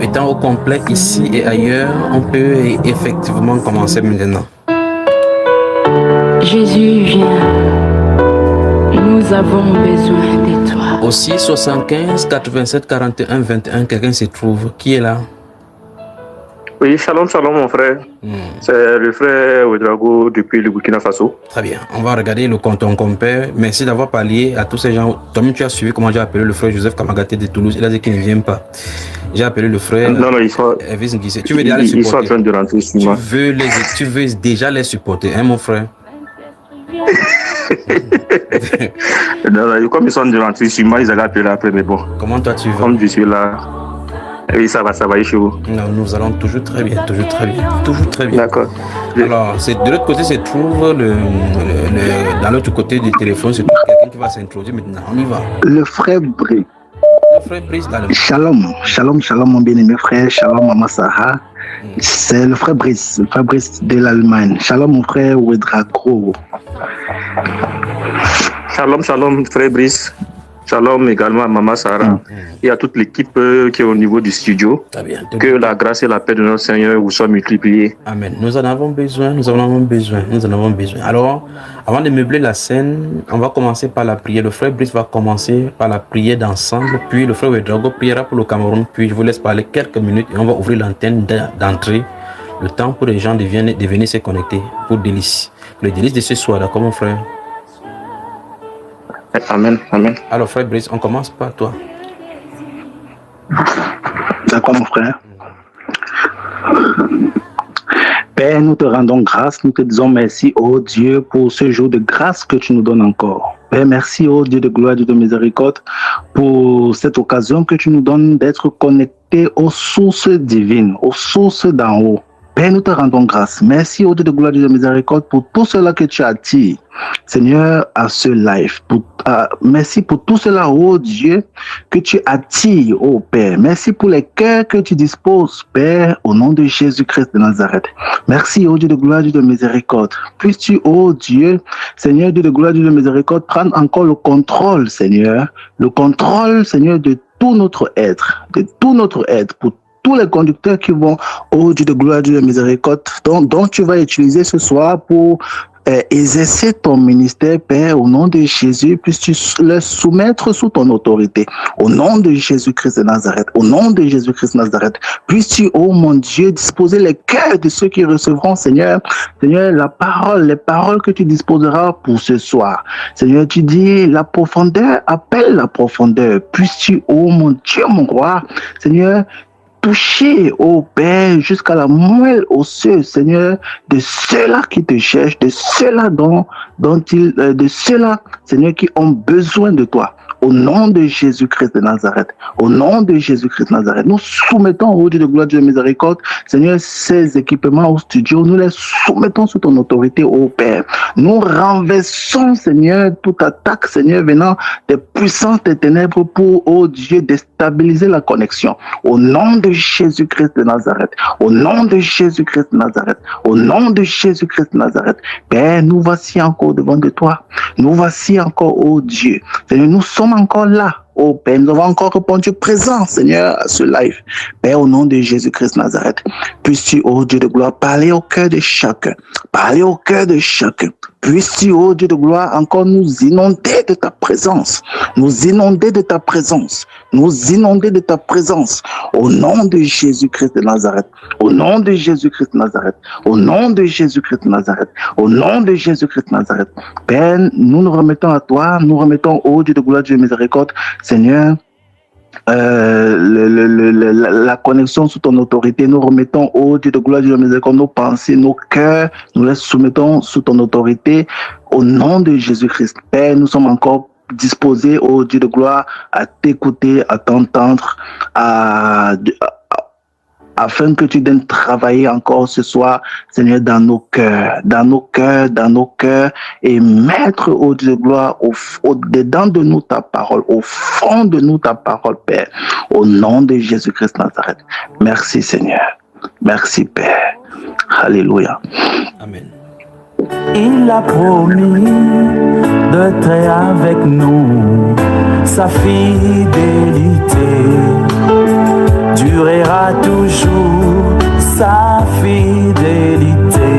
étant au complet ici et ailleurs, on peut effectivement commencer maintenant. Jésus, viens. Nous avons besoin de toi. Aussi 75 87 41 21, quelqu'un se trouve. Qui est là? Oui, shalom, shalom mon frère. C'est le frère Ouedraogo depuis le Burkina Faso. Très bien, on va regarder le compte compère. Merci d'avoir parlé à tous ces gens. Toi-même, tu as suivi comment j'ai appelé le frère Joseph Kamagaté de Toulouse. Il a dit qu'il ne vient pas. J'ai appelé le frère. Non, ils sont, tu veux déjà les supporter. Ils sont en train de rentrer sur moi. Tu veux déjà les supporter, hein, mon frère? Non, comme ils sont de rentrer sur moi, ils allaient appeler après, mais bon. Comment toi tu vas? Comme je suis là. Oui, ça va, chez vous. Non, nous allons toujours très bien. D'accord. Alors, de l'autre côté se trouve dans l'autre côté du téléphone, c'est quelqu'un qui va s'introduire maintenant. On y va. Le frère Brice. Le frère Brice dans le... Shalom, mon bien-aimé frère. Shalom, Maman Sarah. C'est le frère Brice de l'Allemagne. Shalom, mon frère Ouedraogo. Shalom, frère Brice. Shalom également à Maman Sarah et à toute l'équipe qui est au niveau du studio. Que la grâce et la paix de notre Seigneur vous soient multipliées. Amen. Nous en avons besoin. Alors, avant de meubler la scène, on va commencer par la prière. Le frère Brice va commencer par la prière d'ensemble, puis le frère Ouedraogo priera pour le Cameroun, puis je vous laisse parler quelques minutes et on va ouvrir l'antenne d'entrée. Le temps pour les gens de venir se connecter pour délice. Le délice de ce soir, d'accord mon frère? Amen. Alors frère Brice, on commence par toi. D'accord mon frère. Père, nous te rendons grâce, nous te disons merci, ô Dieu, pour ce jour de grâce que tu nous donnes encore. Père, merci, ô Dieu de gloire, Dieu de miséricorde, pour cette occasion que tu nous donnes d'être connectés aux sources divines, aux sources d'en haut. Père, nous te rendons grâce. Merci, ô Dieu de gloire, Dieu de miséricorde, pour tout cela que tu attires, Seigneur, à ce live. Merci pour tout cela, ô Dieu, que tu attires, ô Père. Merci pour les cœurs que tu disposes, Père, au nom de Jésus-Christ de Nazareth. Merci, ô Dieu de gloire, Dieu de miséricorde. Puisses-tu, ô Dieu, Seigneur, Dieu de gloire, Dieu de miséricorde, prendre encore le contrôle, Seigneur, de tout notre être, pour tous les conducteurs qui vont, ô Dieu de gloire, Dieu de miséricorde, dont tu vas utiliser ce soir pour exercer ton ministère, Père, au nom de Jésus, puisses-tu les soumettre sous ton autorité, au nom de Jésus-Christ de Nazareth, puisses-tu, ô mon Dieu, disposer les cœurs de ceux qui recevront, Seigneur, les paroles que tu disposeras pour ce soir. Seigneur, tu dis, la profondeur appelle la profondeur, puisses-tu, ô mon Dieu, mon roi, Seigneur, toucher, ô Père, jusqu'à la moelle osseuse, Seigneur, de ceux-là qui te cherchent, de ceux-là Seigneur, qui ont besoin de toi. Au nom de Jésus-Christ de Nazareth, nous soumettons au Dieu de gloire, Dieu de miséricorde, Seigneur, ces équipements au studio, nous les soumettons sous ton autorité, ô Père. Nous renversons, Seigneur, toute attaque, Seigneur, venant des puissances des ténèbres pour, ô Dieu, déstabiliser la connexion. Au nom de Jésus-Christ de Nazareth, Père, nous voici encore devant de toi. Nous voici encore, ô Dieu. Seigneur, nous sommes encore là. Oh Père, nous avons encore répondu présent, Seigneur, à ce live. Père, au nom de Jésus-Christ Nazareth, puisses-tu, ô Dieu de gloire, parler au cœur de chacun. Puisses-tu, ô Dieu de gloire, encore nous inonder de ta présence. Au nom de Jésus-Christ de Nazareth. Père, nous nous remettons à toi, nous remettons, ô Dieu de gloire, Dieu de miséricorde, Seigneur, la connexion sous ton autorité, nous remettons au Dieu de gloire, Dieu de miséricorde, nos pensées, nos cœurs, nous les soumettons sous ton autorité, au nom de Jésus-Christ. Père, nous sommes encore disposés, ô Dieu de gloire, à t'écouter, à t'entendre, afin que tu donnes travailler encore ce soir, Seigneur, dans nos cœurs, et mettre, ô Dieu de gloire, au-dedans de nous ta parole, au fond de nous ta parole, Père, au nom de Jésus-Christ Nazareth. Merci, Seigneur. Merci, Père. Alléluia. Amen. Il a promis d'être avec nous, sa fidélité durera toujours, sa fidélité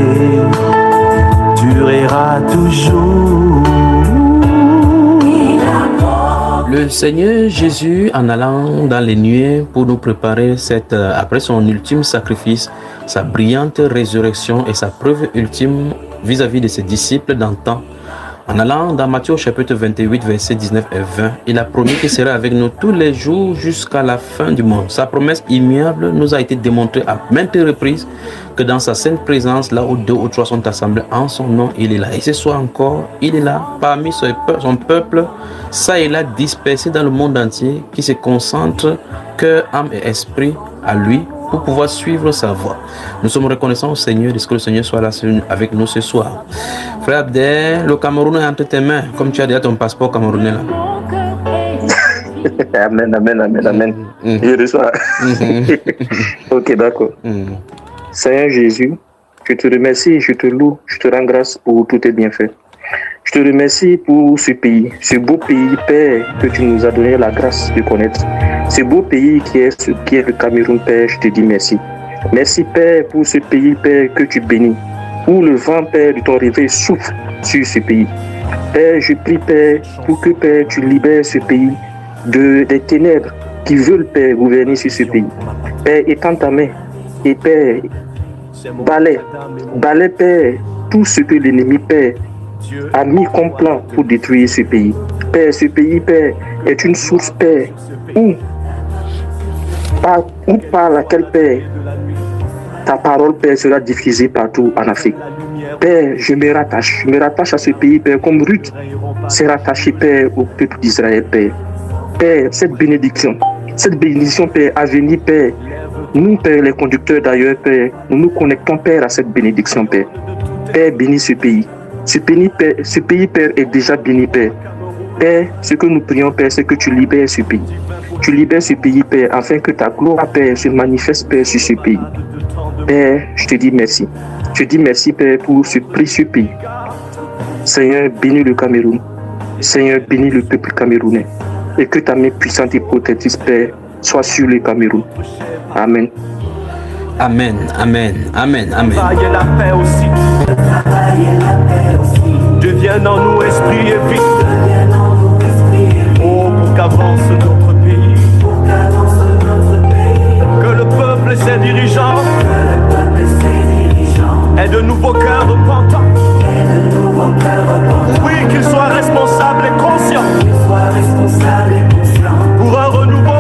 durera toujours. Le Seigneur Jésus, en allant dans les nuées pour nous préparer après son ultime sacrifice, sa brillante résurrection et sa preuve ultime vis-à-vis de ses disciples d'antan, en allant dans Matthieu chapitre 28, versets 19 et 20, il a promis qu'il serait avec nous tous les jours jusqu'à la fin du monde. Sa promesse immuable nous a été démontrée à maintes reprises que dans sa sainte présence, là où 2 ou 3 sont assemblés en son nom, il est là. Et ce soir encore, il est là parmi son peuple, ça et là dispersé dans le monde entier, qui se concentre cœur, âme et esprit à lui pour pouvoir suivre sa voie. Nous sommes reconnaissants au Seigneur de ce que le Seigneur soit là avec nous ce soir. Frère Abdel, le Cameroun est entre tes mains, comme tu as déjà ton passeport camerounais là. Amen, amen, amen, amen. Je reçois. Ok, d'accord. Seigneur Jésus, je te remercie, je te loue, je te rends grâce pour tous tes bienfaits. Je te remercie pour ce pays, ce beau pays, Père, que tu nous as donné la grâce de connaître. Ce beau pays qui est le Cameroun, Père, je te dis merci. Merci, Père, pour ce pays, Père, que tu bénis. Où le vent, Père, de ton réveil souffle sur ce pays. Père, je prie, Père, pour que, Père, tu libères ce pays des ténèbres qui veulent, Père, gouverner sur ce pays. Père, étends ta main et, Père, balaie, Père, tout ce que l'ennemi, Père, a mis comme plan pour détruire ce pays. Père, ce pays, Père, est une source, Père, où par laquelle, Père, ta parole, Père, sera diffusée partout en Afrique. Père, je me rattache à ce pays, Père, comme Ruth s'est rattachée, Père, au peuple d'Israël, Père. Père, cette bénédiction, Père, à venir, Père, nous, Père, les conducteurs d'ailleurs, Père, nous nous connectons, Père, à cette bénédiction, Père. Père, bénis ce pays. Ce pays, Père, est déjà béni, Père. Père, ce que nous prions, Père, c'est que tu libères ce pays. Tu libères ce pays, Père, afin que ta gloire, Père, se manifeste, Père, sur ce pays. Père, je te dis merci. Je te dis merci, Père, pour ce précieux pays. Seigneur, bénis le Cameroun. Seigneur, bénis le peuple camerounais. Et que ta main puissante et protectrice, Père, soit sur le Cameroun. Amen. Amen, amen, amen, amen. Travailler la paix aussi. Devienne en nous esprit et vie. Oh, pour qu'avance notre pays. Que le peuple et ses dirigeants aient de nouveaux cœurs repentants. Oui, qu'ils soient responsables et conscients. Pour un renouveau.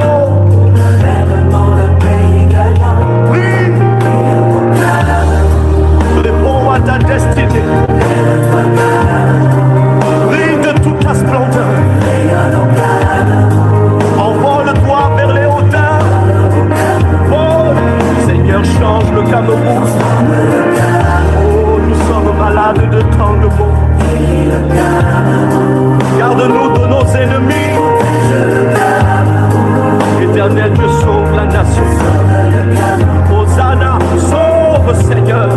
Oui. Réponds à ta destinée. Brille de toute ta splendeur. Envole-toi vers les hauteurs. Oh, Seigneur, change le Cameroun. Oh, nous sommes malades de tant de maux. Garde-nous de nos ennemis. Éternel, Dieu, sauve la nation. Hosanna, sauve, Seigneur.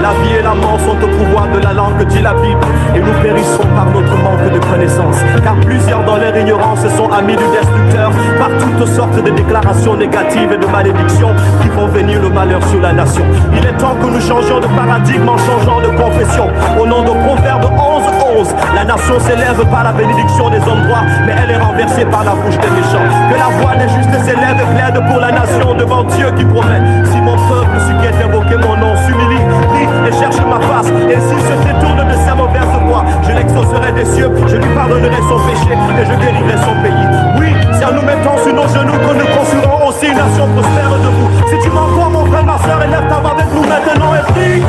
La vie et la mort sont au pouvoir de la langue, dit la Bible, et nous périssons par notre manque de connaissance. Car plusieurs dans leur ignorance sont amis du destructeur, par toutes sortes de déclarations négatives et de malédictions qui font venir le malheur sur la nation. Il est temps que nous changions de paradigme en changeant de confession. Au nom de Proverbe 11:11, la nation s'élève par la bénédiction des hommes droits, mais elle est renversée par la bouche des méchants. Que la voix des justes s'élève et plaide pour la nation devant Dieu qui promet: si mon peuple, celui qui est invoqué mon nom, s'humilie, prie et cherche ma face, et s'il se détourne de sa mauvaise voie, je l'exaucerai des cieux, je lui pardonnerai son péché et je guérirai son pays. Oui, c'est en nous mettant sur nos genoux que nous construirons aussi une nation prospère debout. Si tu m'entends, mon frère, ma soeur, élève ta voix avec nous maintenant et prie.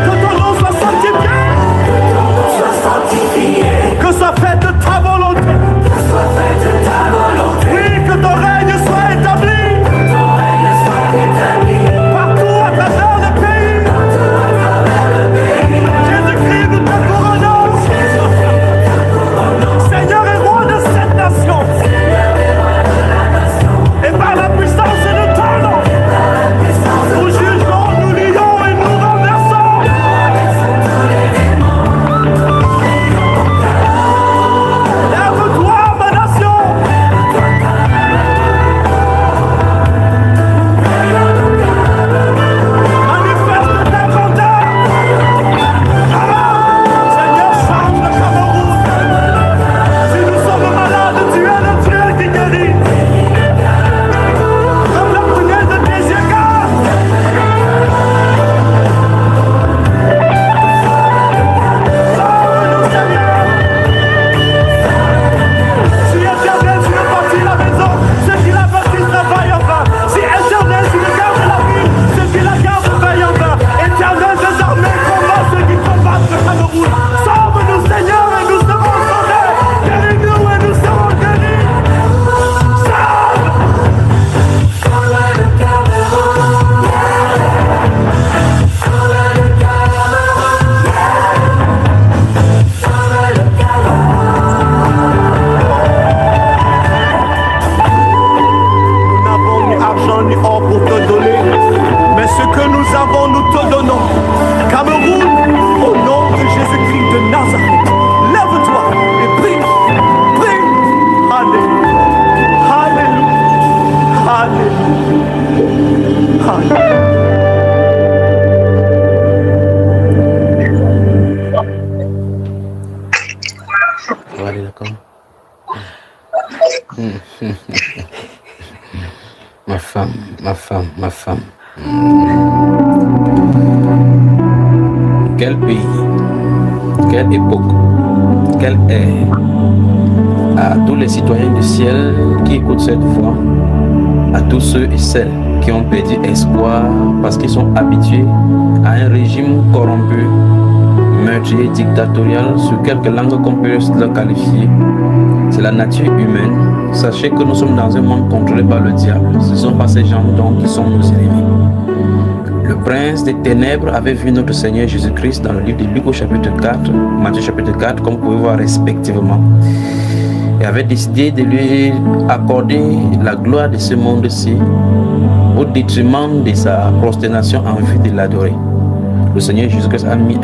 Que ton nom soit sanctifié, que soit faite ta volonté, oui, que ton règne soit établi. Partout à travers le pays. Jésus-Christ, nous te couronnons. Seigneur et roi de cette nation. Et par la puissance de ton nom, nous jugerons, nous lions. élevons, nous te donnons. Cameroun, au nom de Jésus-Christ de Nazareth, lève-toi et prie, prie. Alléluia, Alléluia, Alléluia. Allez, d'accord. Ma femme, ma femme, ma femme. Quel pays, quelle époque, quelle ère. À tous les citoyens du ciel qui écoutent cette voix, à tous ceux et celles qui ont perdu espoir parce qu'ils sont habitués à un régime corrompu, meurtrier, dictatorial, sur quelques langues qu'on peut le qualifier. C'est la nature humaine. Sachez que nous sommes dans un monde contrôlé par le diable. Ce ne sont pas ces gens donc qui sont nos ennemis. Le prince des ténèbres avait vu notre Seigneur Jésus-Christ dans le livre de Luc au chapitre 4, Matthieu chapitre 4, comme vous pouvez voir respectivement, et avait décidé de lui accorder la gloire de ce monde-ci au détriment de sa prosternation en vue de l'adorer. Le Seigneur Jésus-Christ a mis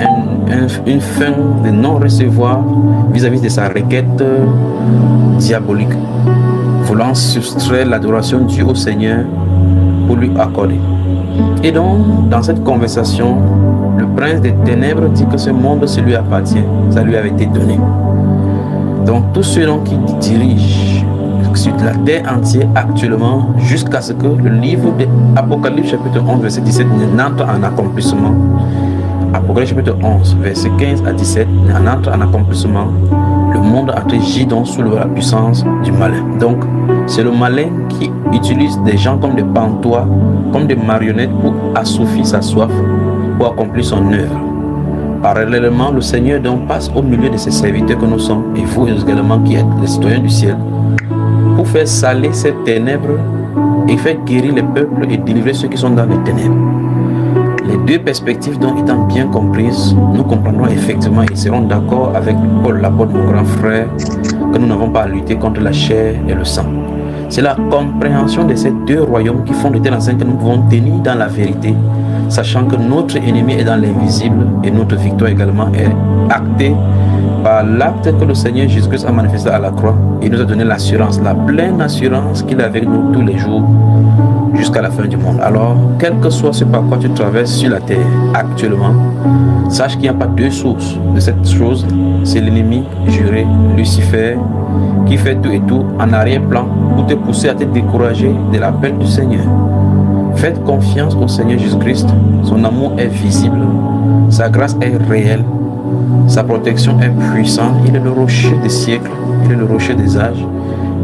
une fin de non-recevoir vis-à-vis de sa requête diabolique, voulant soustraire l'adoration due au Seigneur pour lui accorder. Et donc, dans cette conversation, le prince des ténèbres dit que ce monde, ça lui appartient, ça lui avait été donné. Donc, tous ceux qui dirigent sur la terre entière actuellement, jusqu'à ce que le livre de Apocalypse chapitre 11, verset 17 n'entre en accomplissement. Apocalypse chapitre 11, verset 15 à 17 n'entre en accomplissement. Le monde entier gît donc sous la puissance du malin. Donc, c'est le malin qui utilise des gens comme des pantois, comme des marionnettes pour assouvir sa soif, pour accomplir son œuvre. Parallèlement, le Seigneur donc passe au milieu de ses serviteurs que nous sommes, et vous également qui êtes les citoyens du ciel, pour faire saler ces ténèbres et faire guérir les peuples et délivrer ceux qui sont dans les ténèbres. Les deux perspectives donc étant bien comprises, nous comprendrons effectivement et serons d'accord avec Paul, l'apôtre, mon grand frère, que nous n'avons pas à lutter contre la chair et le sang. C'est la compréhension de ces deux royaumes qui font de telle enseigne que nous pouvons tenir dans la vérité, sachant que notre ennemi est dans l'invisible et notre victoire également est actée par l'acte que le Seigneur Jésus-Christ a manifesté à la croix. Il nous a donné l'assurance, la pleine assurance qu'il est avec nous tous les jours jusqu'à la fin du monde. Alors, quel que soit ce par quoi tu traverses sur la terre actuellement, sache qu'il n'y a pas deux sources de cette chose. C'est l'ennemi juré, Lucifer, qui fait tout et tout en arrière-plan pour te pousser à te décourager de l'appel du Seigneur. Faites confiance au Seigneur Jésus-Christ. Son amour est visible, sa grâce est réelle, sa protection est puissante. Il est le rocher des siècles, il est le rocher des âges.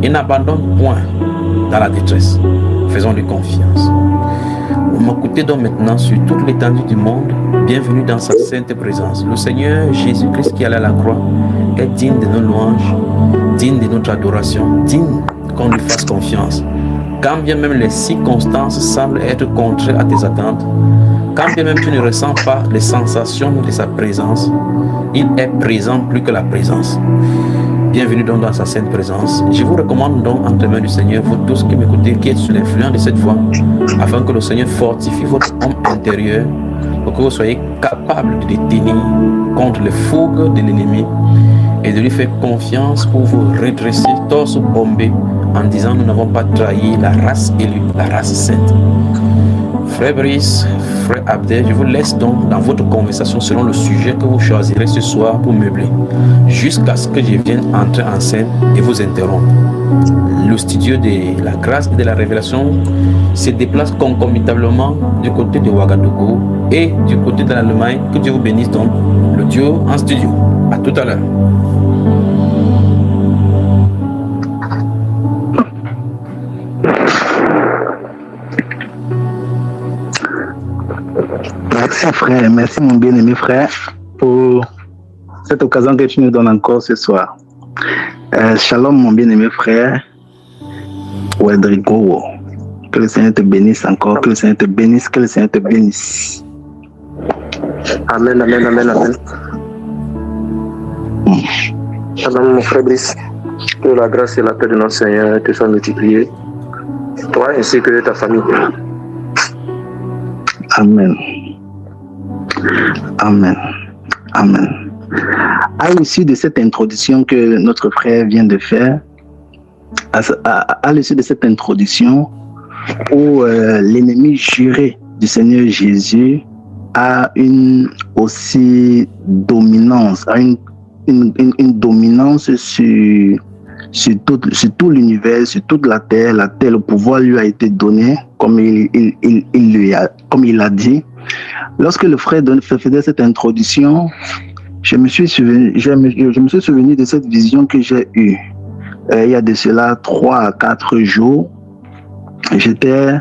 Il n'abandonne point dans la détresse. Faisons-lui confiance. Vous m'écoutez donc maintenant sur toute l'étendue du monde. Bienvenue dans sa sainte présence. Le Seigneur Jésus-Christ qui est allé à la croix est digne de nos louanges, digne de notre adoration, digne qu'on lui fasse confiance. Quand bien même les circonstances semblent être contraires à tes attentes, quand bien même tu ne ressens pas les sensations de sa présence, il est présent plus que la présence. Bienvenue donc dans sa sainte présence. Je vous recommande donc entre les mains du Seigneur, vous tous qui m'écoutez, qui êtes sous l'influence de cette voix, afin que le Seigneur fortifie votre homme intérieur pour que vous soyez capable de détenir contre les fougues de l'ennemi et de lui faire confiance pour vous redresser torse bombé en disant nous n'avons pas trahi la race élue, la race sainte. Frère Brice, frère Abdel, je vous laisse donc dans votre conversation selon le sujet que vous choisirez ce soir pour meubler, jusqu'à ce que je vienne entrer en scène et vous interrompre. Le studio de la grâce et de la révélation se déplace concomitablement du côté de Ouagadougou et du côté de l'Allemagne. Que Dieu vous bénisse donc, le duo en studio. À tout à l'heure. Merci frère, merci mon bien-aimé frère pour cette occasion que tu nous donnes encore ce soir. Shalom mon bien-aimé frère Wedrigo. Que le Seigneur te bénisse encore, que le Seigneur te bénisse, que le Seigneur te bénisse. Amen, amen, amen, amen. Shalom mon frère Brice. Que la grâce et la paix de notre Seigneur te soient multipliées, toi ainsi que ta famille. Amen. Amen. Amen. À l'issue de cette introduction que notre frère vient de faire, à l'issue de cette introduction où l'ennemi juré du Seigneur Jésus a une aussi dominance, a une dominance sur tout l'univers, sur toute la terre. Le pouvoir lui a été donné, comme il l'a dit. Lorsque le frère faisait cette introduction, je me suis souvenu de cette vision que j'ai eue. Il y a de cela 3 à 4 jours. J'étais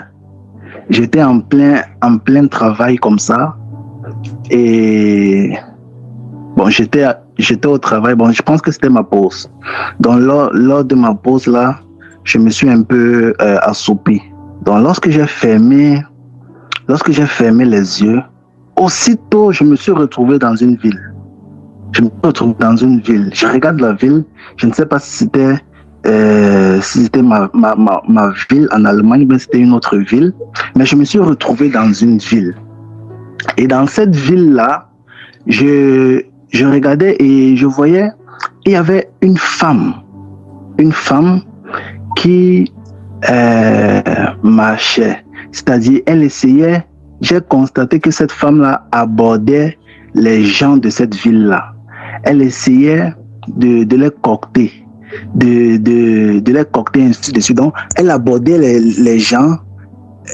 en plein travail comme ça. Et bon, j'étais au travail. Bon, je pense que c'était ma pause. Donc, lors de ma pause là, je me suis un peu assoupi. Donc, lorsque j'ai fermé les yeux, aussitôt, je me suis retrouvé dans une ville. Je regarde la ville. Je ne sais pas si c'était ma ville en Allemagne, mais c'était une autre ville. Mais je me suis retrouvé dans une ville. Et dans cette ville-là, je regardais et je voyais, il y avait une femme qui marchait. C'est-à-dire, elle essayait, j'ai constaté que cette femme-là abordait les gens de cette ville-là. Elle essayait de les cocter, de les cocter, ainsi de suite. Donc, elle abordait les gens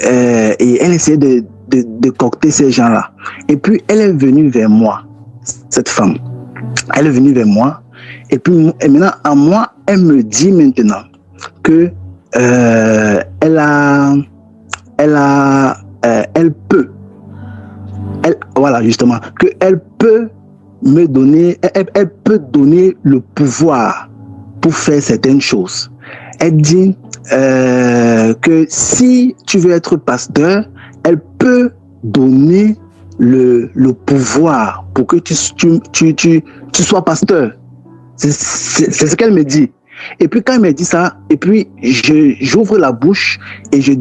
et elle essayait de cocter ces gens-là. Et puis, elle est venue vers moi, cette femme. Elle est venue vers moi. Et maintenant, à moi, elle me dit maintenant que elle peut, voilà justement, qu'elle peut me donner, elle peut donner le pouvoir pour faire certaines choses. Elle dit que si tu veux être pasteur, elle peut donner le pouvoir pour que tu sois pasteur. C'est ce qu'elle me dit. Et puis quand elle me dit ça, et puis j'ouvre la bouche et je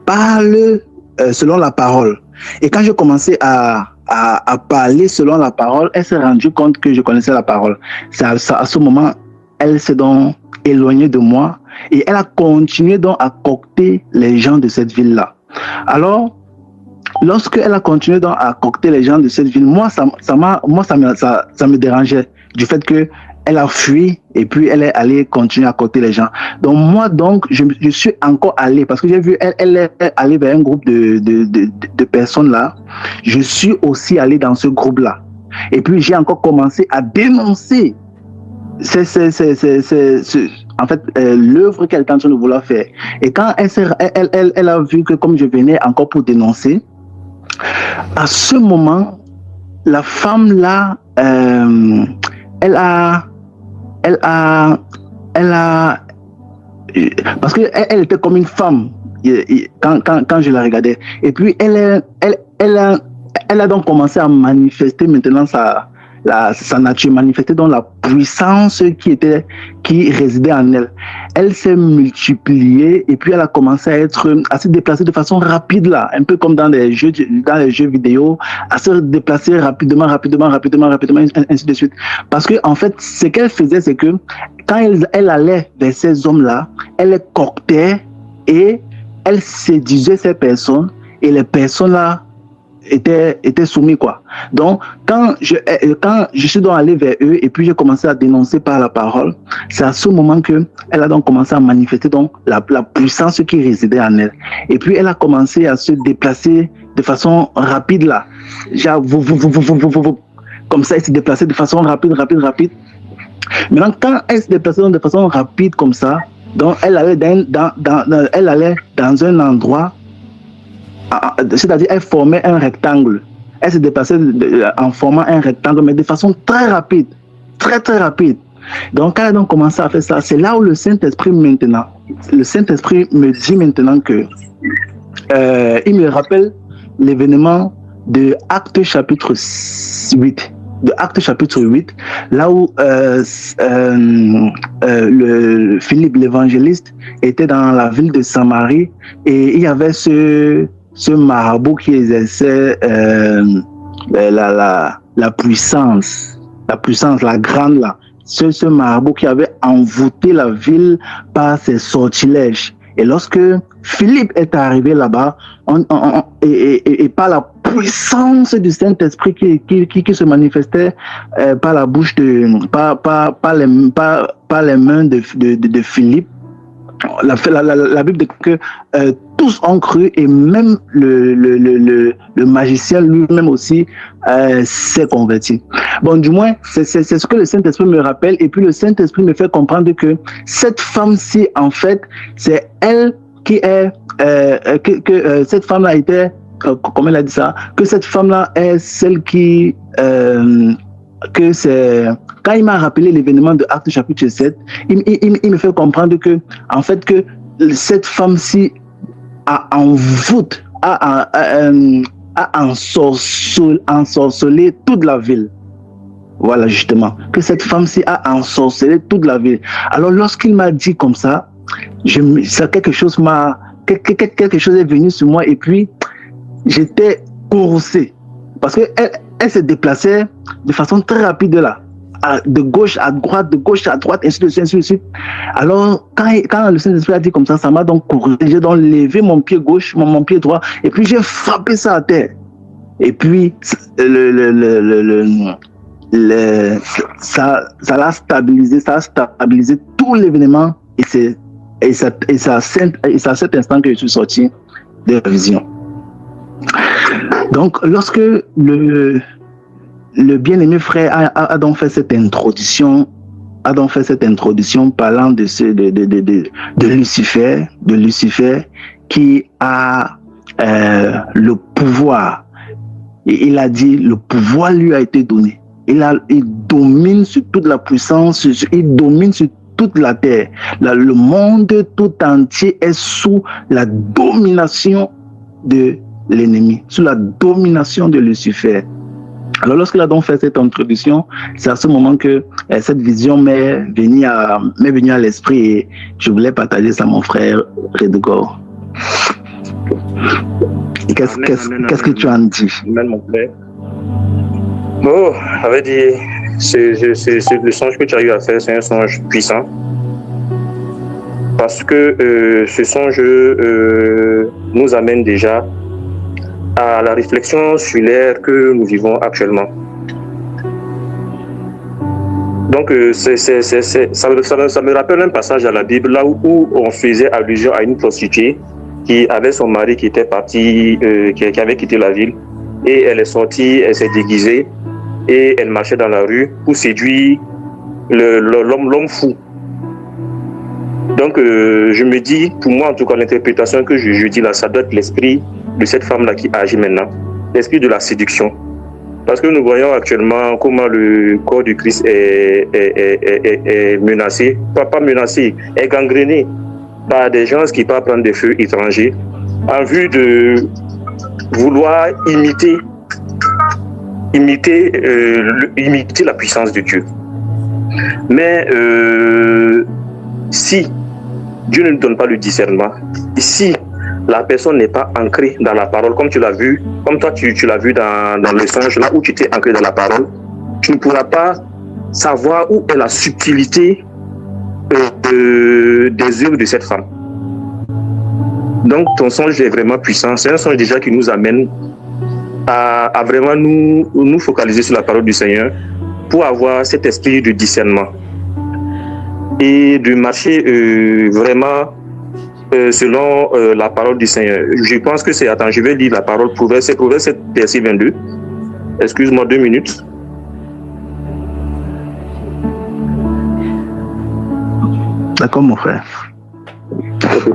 parle selon la parole. Et quand j'ai commencé à parler selon la parole, elle s'est rendue compte que je connaissais la parole. À ce moment, elle s'est donc éloignée de moi et elle a continué donc à cocter les gens de cette ville-là. Alors, lorsque elle a continué donc à cocter les gens de cette ville, moi ça me dérangeait du fait que elle a fui et puis elle est allée continuer à cocter les gens. Donc moi je suis encore allé parce que j'ai vu elle est allée vers un groupe de personnes là. Je suis aussi allé dans ce groupe là. Et puis j'ai encore commencé à dénoncer en fait, l'œuvre qu'elle est en train de vouloir faire. Et quand elle a vu que comme je venais encore pour dénoncer, à ce moment, la femme là, elle a, parce que elle était comme une femme quand je la regardais. Et puis elle a donc commencé à manifester maintenant sa nature, manifester dans la puissance qui résidait en elle. Elle s'est multipliée et puis elle a commencé à se déplacer de façon rapide là, un peu comme dans les jeux vidéo, à se déplacer rapidement, ainsi de suite. Parce que en fait, ce qu'elle faisait, c'est que quand elle allait vers ces hommes-là, elle les coctait et elle séduisait ces personnes et les personnes-là étaient soumis quoi. Donc quand je suis donc allé vers eux et puis j'ai commencé à dénoncer par la parole, c'est à ce moment que elle a donc commencé à manifester donc la puissance qui résidait en elle. Et puis elle a commencé à se déplacer de façon rapide là. Genre comme ça, elle se déplaçait de façon rapide. Maintenant quand elle se déplaçait de façon rapide comme ça, donc elle allait dans un endroit, c'est-à-dire elle formait un rectangle. Elle se déplaçait en formant un rectangle, mais de façon très rapide, très rapide. Donc elle a donc commencé à faire ça. C'est là où le Saint-Esprit me dit maintenant que il me rappelle l'événement de Actes chapitre 8. Là où Philippe l'évangéliste était dans la ville de Samarie et il y avait ce ce marabout qui exerçait la puissance, la grande là, ce marabout qui avait envoûté la ville par ses sortilèges. Et lorsque Philippe est arrivé là-bas, et par la puissance du Saint-Esprit qui se manifestait par la bouche par les mains de Philippe, la Bible dit que tous ont cru, et même le magicien lui-même aussi s'est converti. Bon, du moins, c'est ce que le Saint-Esprit me rappelle, et puis le Saint-Esprit me fait comprendre que cette femme-ci, en fait, c'est elle qui est, cette femme-là était, comment elle a dit ça, que cette femme-là est celle qui, que c'est, quand il m'a rappelé l'événement de Actes chapitre 7, il me fait comprendre que, en fait, que cette femme-ci a ensorcelé toute la ville. Voilà, justement, que cette femme-ci a ensorcelé toute la ville. Alors, lorsqu'il m'a dit comme ça, quelque chose est venu sur moi, et puis j'étais courroucé parce que elle se déplaçait de façon très rapide là, de gauche à droite, ainsi de suite. Alors, quand le Saint-Esprit a dit comme ça m'a donc couru. J'ai donc levé mon pied gauche, mon pied droit, et puis j'ai frappé ça à terre. Et puis, ça l'a stabilisé, tout l'événement, et c'est à cet instant que je suis sorti de la vision. Donc, lorsque le bien-aimé frère a donc fait cette introduction, parlant de Lucifer qui a le pouvoir. Et il a dit, le pouvoir lui a été donné. Il domine sur toute la puissance, il domine sur toute la terre. Le monde tout entier est sous la domination de l'ennemi, sous la domination de Lucifer. Alors, lorsqu'il a donc fait cette introduction, c'est à ce moment que cette vision m'est venue à l'esprit, et je voulais partager ça à mon frère Redegor. Qu'est-ce que tu en dis? Amen, mon frère. Bon, avait dit, le songe que tu as eu à faire, c'est un songe puissant. Parce que ce songe nous amène déjà à la réflexion sur l'ère que nous vivons actuellement. Donc, ça me rappelle un passage à la Bible, là où on faisait allusion à une prostituée qui avait son mari qui était parti, qui avait quitté la ville, et elle est sortie, elle s'est déguisée, et elle marchait dans la rue pour séduire l'homme fou. Donc, je me dis, pour moi en tout cas, l'interprétation que je dis là, ça doit être l'esprit de cette femme-là qui agit maintenant, l'esprit de la séduction. Parce que nous voyons actuellement comment le corps du Christ est menacé, pas menacé, est gangréné par des gens qui partent prendre des feux étrangers en vue de vouloir imiter la puissance de Dieu. Mais si Dieu ne nous donne pas le discernement, si la personne n'est pas ancrée dans la parole, comme tu l'as vu, comme toi tu l'as vu dans le songe, là où tu t'es ancré dans la parole, tu ne pourras pas savoir où est la subtilité des œuvres de cette femme. Donc ton songe est vraiment puissant. C'est un songe déjà qui nous amène à vraiment nous focaliser sur la parole du Seigneur pour avoir cet esprit de discernement et de marcher vraiment selon la parole du Seigneur. Je pense que c'est... Attends, je vais lire la parole. C'est Proverbe 7, verset 22. Excuse-moi 2 minutes. D'accord, mon frère.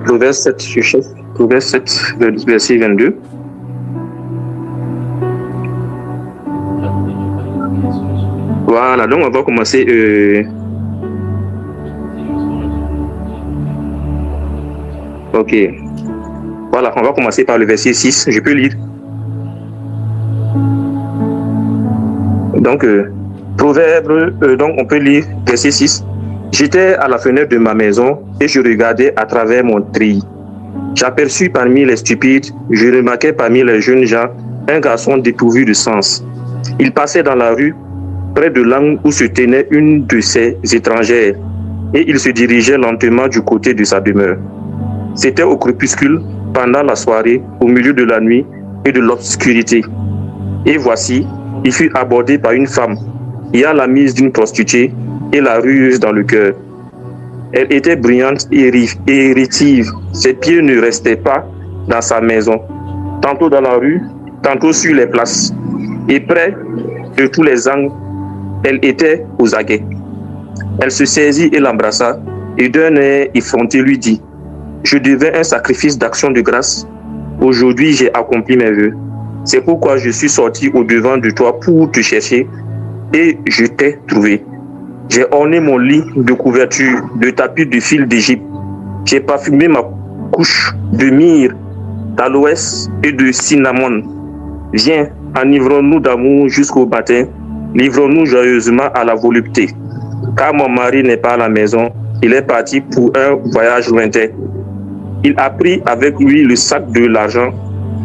Proverbe 7, je cherche. Proverbe 7, verset 22. Voilà, donc on va commencer... Ok. Voilà, on va commencer par le verset 6. Je peux lire. Donc, Proverbe, donc on peut lire verset 6. J'étais à la fenêtre de ma maison et je regardais à travers mon treillis. J'aperçus parmi les stupides, je remarquai parmi les jeunes gens un garçon dépourvu de sens. Il passait dans la rue, près de l'angle où se tenait une de ses étrangères, et il se dirigeait lentement du côté de sa demeure. C'était au crépuscule, pendant la soirée, au milieu de la nuit et de l'obscurité. Et voici, il fut abordé par une femme, ayant la mise d'une prostituée et la ruse dans le cœur. Elle était brillante et irritive. Ses pieds ne restaient pas dans sa maison, tantôt dans la rue, tantôt sur les places. Et près de tous les angles, elle était aux aguets. Elle se saisit et l'embrassa, et d'un air effronté lui dit: je devais un sacrifice d'action de grâce. Aujourd'hui, j'ai accompli mes vœux. C'est pourquoi je suis sorti au-devant de toi pour te chercher, et je t'ai trouvé. J'ai orné mon lit de couverture, de tapis de fil d'Égypte. J'ai parfumé ma couche de myrrhe, d'aloès et de cinnamon. Viens, enivrons-nous d'amour jusqu'au matin. Livrons-nous joyeusement à la volupté. Car mon mari n'est pas à la maison, il est parti pour un voyage lointain. Il a pris avec lui le sac de l'argent.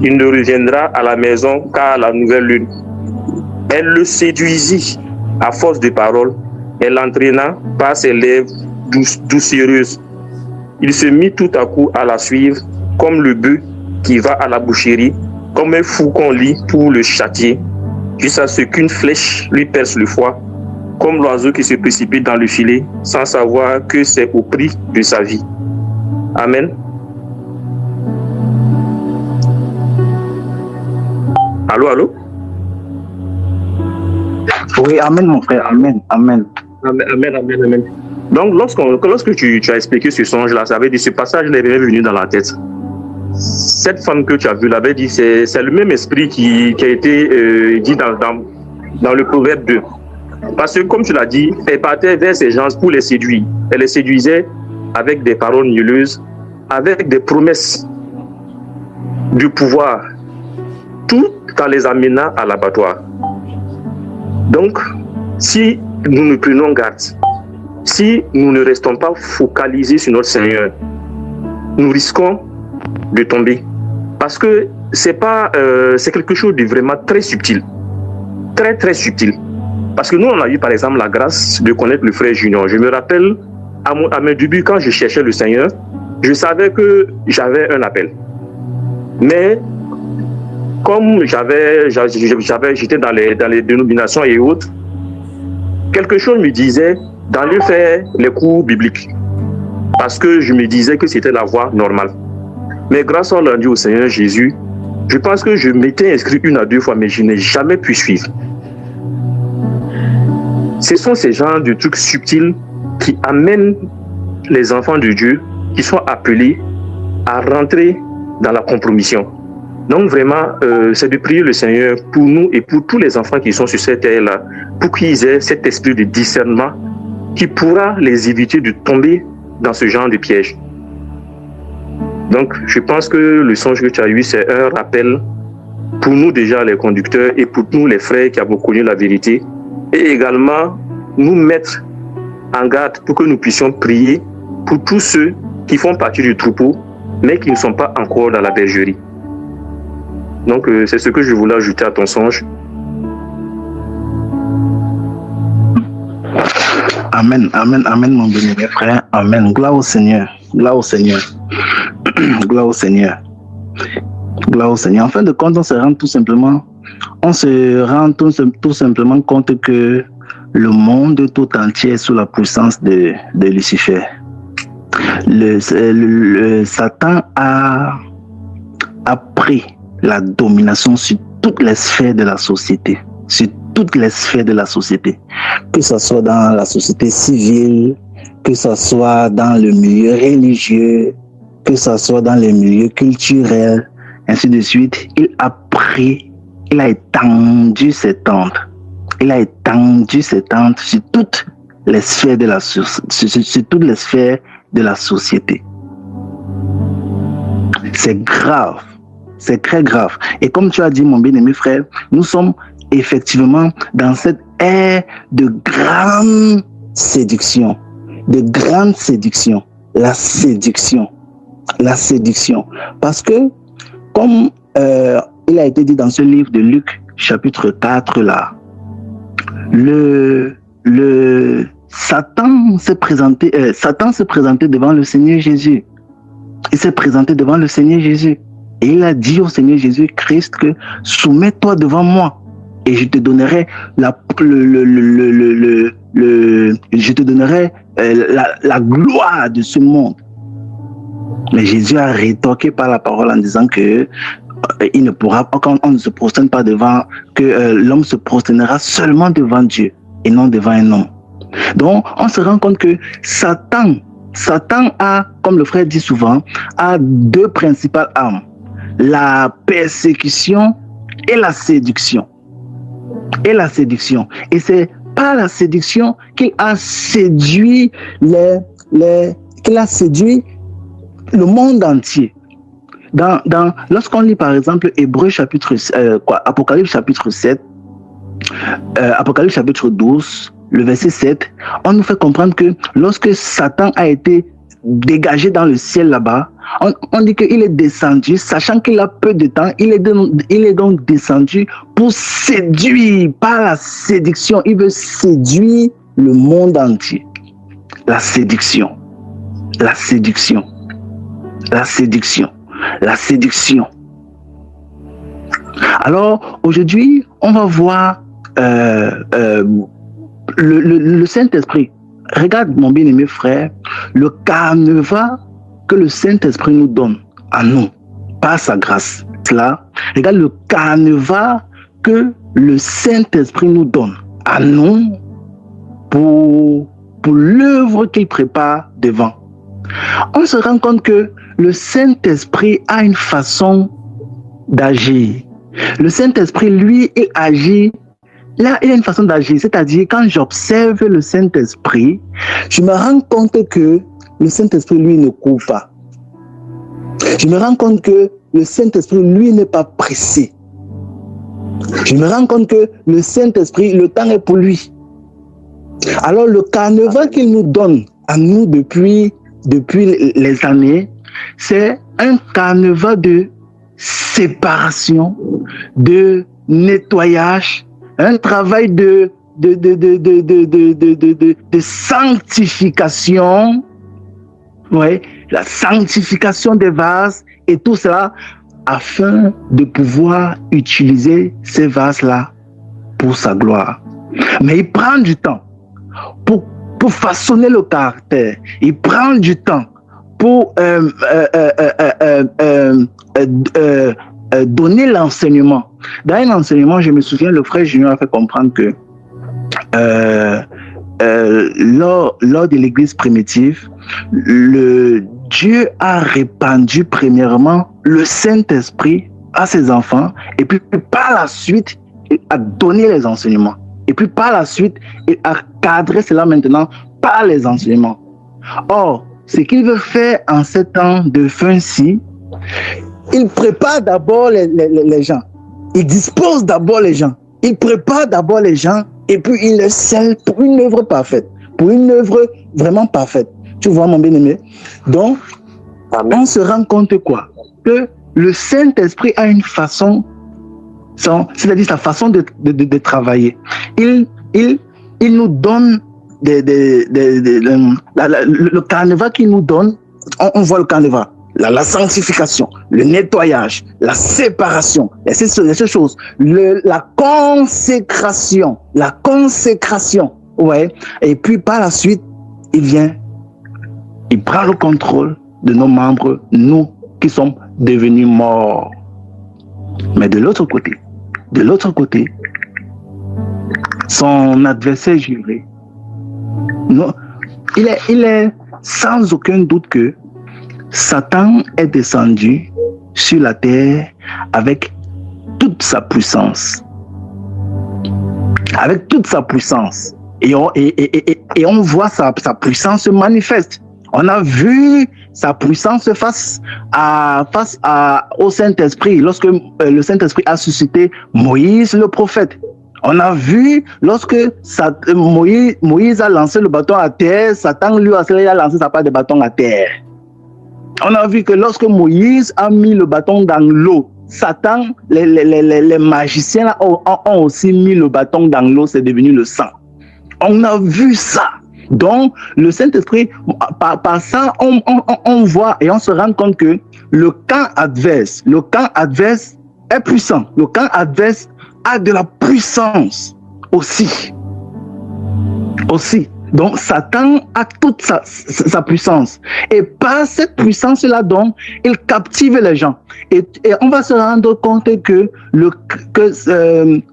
Il ne reviendra à la maison qu'à la nouvelle lune. Elle le séduisit à force de paroles. Elle l'entraîna par ses lèvres doucereuses. Il se mit tout à coup à la suivre, comme le bœuf qui va à la boucherie, comme un fou qu'on lie pour le châtier, jusqu'à ce qu'une flèche lui perce le foie, comme l'oiseau qui se précipite dans le filet, sans savoir que c'est au prix de sa vie. Amen. Allô, allô? Oui, amen, mon frère, amen, amen. Amen. Donc, lorsque tu as expliqué ce songe-là, ça veut dire ce passage est venu dans la tête. Cette femme que tu as vue l'avait dit, c'est le même esprit qui a été dit dans le proverbe 2. Parce que, comme tu l'as dit, elle partait vers ces gens pour les séduire. Elle les séduisait avec des paroles mielleuses, avec des promesses du pouvoir, tout en les amenant à l'abattoir. Donc, si nous ne prenons garde, si nous ne restons pas focalisés sur notre Seigneur, nous risquons de tomber. Parce que c'est quelque chose de vraiment très subtil. Très, très subtil. Parce que nous, on a eu par exemple la grâce de connaître le frère Junior. Je me rappelle, à mes débuts, quand je cherchais le Seigneur, je savais que j'avais un appel. Mais comme j'étais dans les dénominations et autres, quelque chose me disait d'aller faire les cours bibliques. Parce que je me disais que c'était la voie normale. Mais grâce à l'endieu au Seigneur Jésus, je pense que je m'étais inscrit 1 à 2 fois, mais je n'ai jamais pu suivre. Ce sont ces genres de trucs subtils qui amènent les enfants de Dieu, qui sont appelés à rentrer dans la compromission. Donc vraiment, c'est de prier le Seigneur pour nous et pour tous les enfants qui sont sur cette terre-là, pour qu'ils aient cet esprit de discernement qui pourra les éviter de tomber dans ce genre de piège. Donc, je pense que le songe que tu as eu, c'est un rappel pour nous déjà les conducteurs et pour nous les frères qui avons connu la vérité, et également nous mettre en garde pour que nous puissions prier pour tous ceux qui font partie du troupeau, mais qui ne sont pas encore dans la bergerie. Donc, c'est ce que je voulais ajouter à ton songe. Amen, amen, amen, mon béni, frère. Amen. Gloire au Seigneur. Gloire au Seigneur. Gloire au Seigneur. Gloire au Seigneur. En fin de compte, on se rend tout simplement compte que le monde tout entier est sous la puissance de Lucifer. Satan a pris la domination sur toutes les sphères de la société. Sur toutes les sphères de la société. Que ce soit dans la société civile, que ce soit dans le milieu religieux, que ce soit dans les milieux culturels, ainsi de suite. Il a étendu ses tentes. Il a étendu ses tentes sur toutes les sphères de la société. C'est grave. C'est très grave. Et comme tu as dit, mon bien-aimé frère, nous sommes effectivement dans cette ère de grande séduction. La séduction. La séduction. Parce que, comme il a été dit dans ce livre de Luc, chapitre 4, là, Satan s'est présenté devant le Seigneur Jésus. Il s'est présenté devant le Seigneur Jésus. Et il a dit au Seigneur Jésus-Christ que soumets-toi devant moi et je te donnerai la gloire de ce monde. Mais Jésus a rétorqué par la parole en disant que il ne pourra pas, quand on ne se prosterne pas devant, que l'homme se prosternera seulement devant Dieu et non devant un homme. Donc, on se rend compte que Satan a, comme le frère dit souvent, a deux principales armes: la persécution et la séduction. Et c'est par la séduction qu'il a séduit le monde entier. Lorsqu'on lit par exemple Apocalypse chapitre 7, Apocalypse chapitre 12, le verset 7, on nous fait comprendre que lorsque Satan a été dégagé dans le ciel là-bas, on dit qu'il est descendu, sachant qu'il a peu de temps, il est donc descendu pour séduire, par la séduction, il veut séduire le monde entier. La séduction. Alors, aujourd'hui, on va voir le Saint-Esprit. Regarde, mon bien-aimé frère, le carnaval que le Saint-Esprit nous donne à nous, par sa grâce. Là, regarde le carnaval que le Saint-Esprit nous donne à nous pour l'œuvre qu'il prépare devant. On se rend compte que le Saint-Esprit a une façon d'agir. Le Saint-Esprit, lui, il agit. Là, il a une façon d'agir. C'est-à-dire, quand j'observe le Saint-Esprit, je me rends compte que le Saint-Esprit, lui, ne court pas. Je me rends compte que le Saint-Esprit, lui, n'est pas pressé. Je me rends compte que le Saint-Esprit, le temps est pour lui. Alors, le carnaval qu'il nous donne à nous depuis les années, c'est un carnaval de séparation, de nettoyage, un travail de sanctification, ouais, la sanctification des vases et tout cela afin de pouvoir utiliser ces vases-là pour sa gloire. Mais il prend du temps pour façonner le caractère. Il prend du temps pour donner l'enseignement. Dans un enseignement, je me souviens, le frère Junior a fait comprendre que lors de l'église primitive, Dieu a répandu premièrement le Saint-Esprit à ses enfants et puis par la suite, il a donné les enseignements. Et puis par la suite, il a cadré cela maintenant par les enseignements. Or, ce qu'il veut faire en ces temps de fin-ci, il prépare d'abord les gens. Il dispose d'abord les gens. Il prépare d'abord les gens et puis il les scelle pour une œuvre parfaite. Pour une œuvre vraiment parfaite. Tu vois, mon bien-aimé? Donc, on se rend compte quoi? Que le Saint-Esprit a une façon, c'est-à-dire sa façon de travailler. Il nous donne le carnaval qu'il nous donne. On voit le carnaval. La sanctification, le nettoyage, la séparation, ces choses, la consécration, ouais. Et puis par la suite, il prend le contrôle de nos membres, nous qui sommes devenus morts. Mais de l'autre côté, son adversaire juré, non, il est sans aucun doute que Satan est descendu sur la terre avec toute sa puissance. Avec toute sa puissance. Et on voit sa puissance se manifeste. On a vu sa puissance face au Saint-Esprit, lorsque le Saint-Esprit a suscité Moïse le prophète. On a vu lorsque Moïse a lancé le bâton à terre, Satan lui a lancé sa part de bâton à terre. On a vu que lorsque Moïse a mis le bâton dans l'eau, Satan, les magiciens là, ont aussi mis le bâton dans l'eau, c'est devenu le sang. On a vu ça. Donc, le Saint-Esprit, par ça, on voit et on se rend compte que le camp adverse est puissant. Le camp adverse a de la puissance aussi. Donc, Satan a toute sa puissance. Et par cette puissance-là, donc, il captive les gens. Et on va se rendre compte que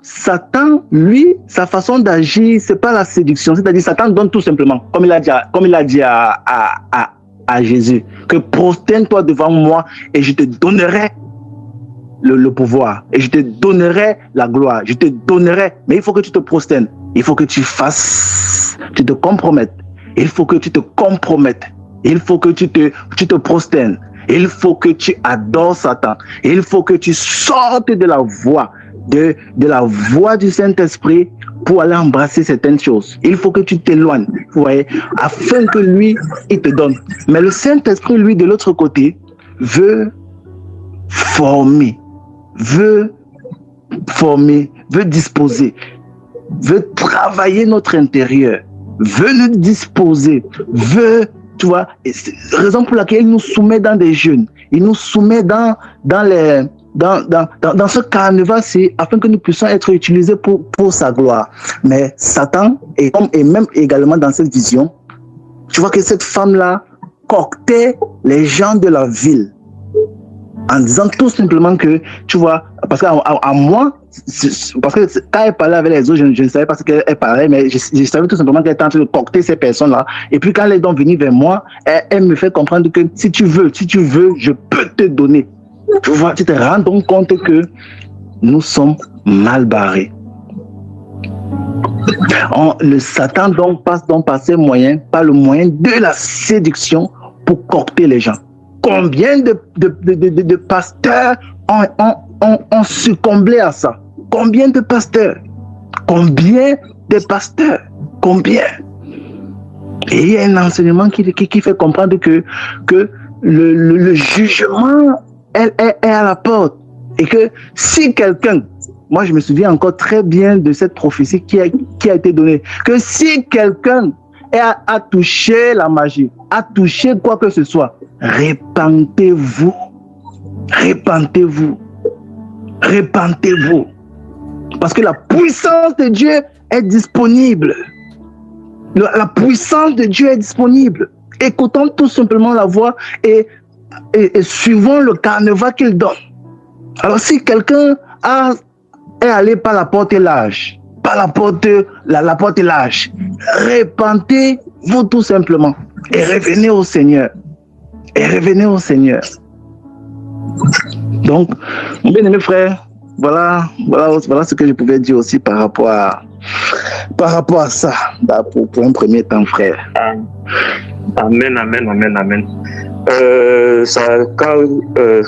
Satan, lui, sa façon d'agir, c'est pas la séduction. C'est-à-dire, Satan donne tout simplement, comme il a dit à Jésus, que prosterne-toi devant moi et je te donnerai le pouvoir. Et je te donnerai la gloire. Je te donnerai. Mais il faut que tu te prosternes. Il faut que tu te compromettes. Il faut que tu te compromettes. Il faut que tu te prosternes. Il faut que tu adores Satan. Il faut que tu sortes de la voie, de la voie du Saint-Esprit pour aller embrasser certaines choses. Il faut que tu t'éloignes, vous voyez, afin que lui, il te donne. Mais le Saint-Esprit, lui, de l'autre côté, veut former, veut disposer, veut travailler notre intérieur, veut nous disposer, veut, tu vois, raison pour laquelle il nous soumet dans des jeûnes, il nous soumet dans ce carnaval-ci afin que nous puissions être utilisés pour sa gloire. Mais Satan, et même également dans cette vision, tu vois que cette femme-là concoctait les gens de la ville en disant tout simplement que, tu vois, parce qu'à moi, parce que quand elle parlait avec les autres, je ne savais pas ce qu'elle parlait, mais je savais tout simplement qu'elle était en train de concocter ces personnes-là. Et puis quand elle est donc venue vers moi, elle me fait comprendre que si tu veux, je peux te donner. Tu vois, tu te rends donc compte que nous sommes mal barrés. Le Satan donc passe donc par ces moyens, par le moyen de la séduction pour concocter les gens. Combien de pasteurs ont succombé à ça? Combien de pasteurs? Combien de pasteurs? Combien? Et il y a un enseignement qui fait comprendre que le jugement est à la porte. Et que si quelqu'un, moi je me souviens encore très bien de cette prophétie qui a été donnée, que si quelqu'un a touché la magie, a touché quoi que ce soit, répentez-vous. Parce que la puissance de Dieu est disponible. La puissance de Dieu est disponible. Écoutons tout simplement la voix et suivons le carnaval qu'il donne. Alors si quelqu'un est allé par la porte large, la porte large, répentez-vous tout simplement et revenez au Seigneur. Donc, mon bien-aimé frère, voilà ce que je pouvais dire aussi par rapport à ça, pour un premier temps, frère. Amen.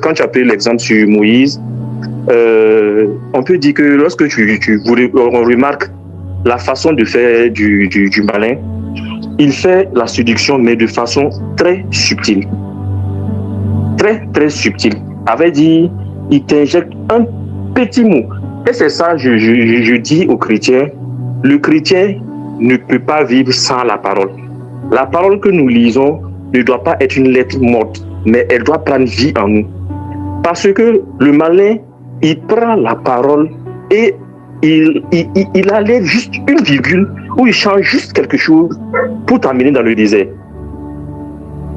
Quand tu as pris l'exemple sur Moïse, on peut dire que lorsque on remarque la façon de faire du malin, il fait la séduction, mais de façon très subtile. Très subtile. Avait dit, il t'injecte un petit mot. Et c'est ça, je dis aux chrétiens, le chrétien ne peut pas vivre sans la parole. La parole que nous lisons ne doit pas être une lettre morte, mais elle doit prendre vie en nous. Parce que le malin, il prend la parole et il enlève juste une virgule ou il change juste quelque chose pour t'amener dans le désert.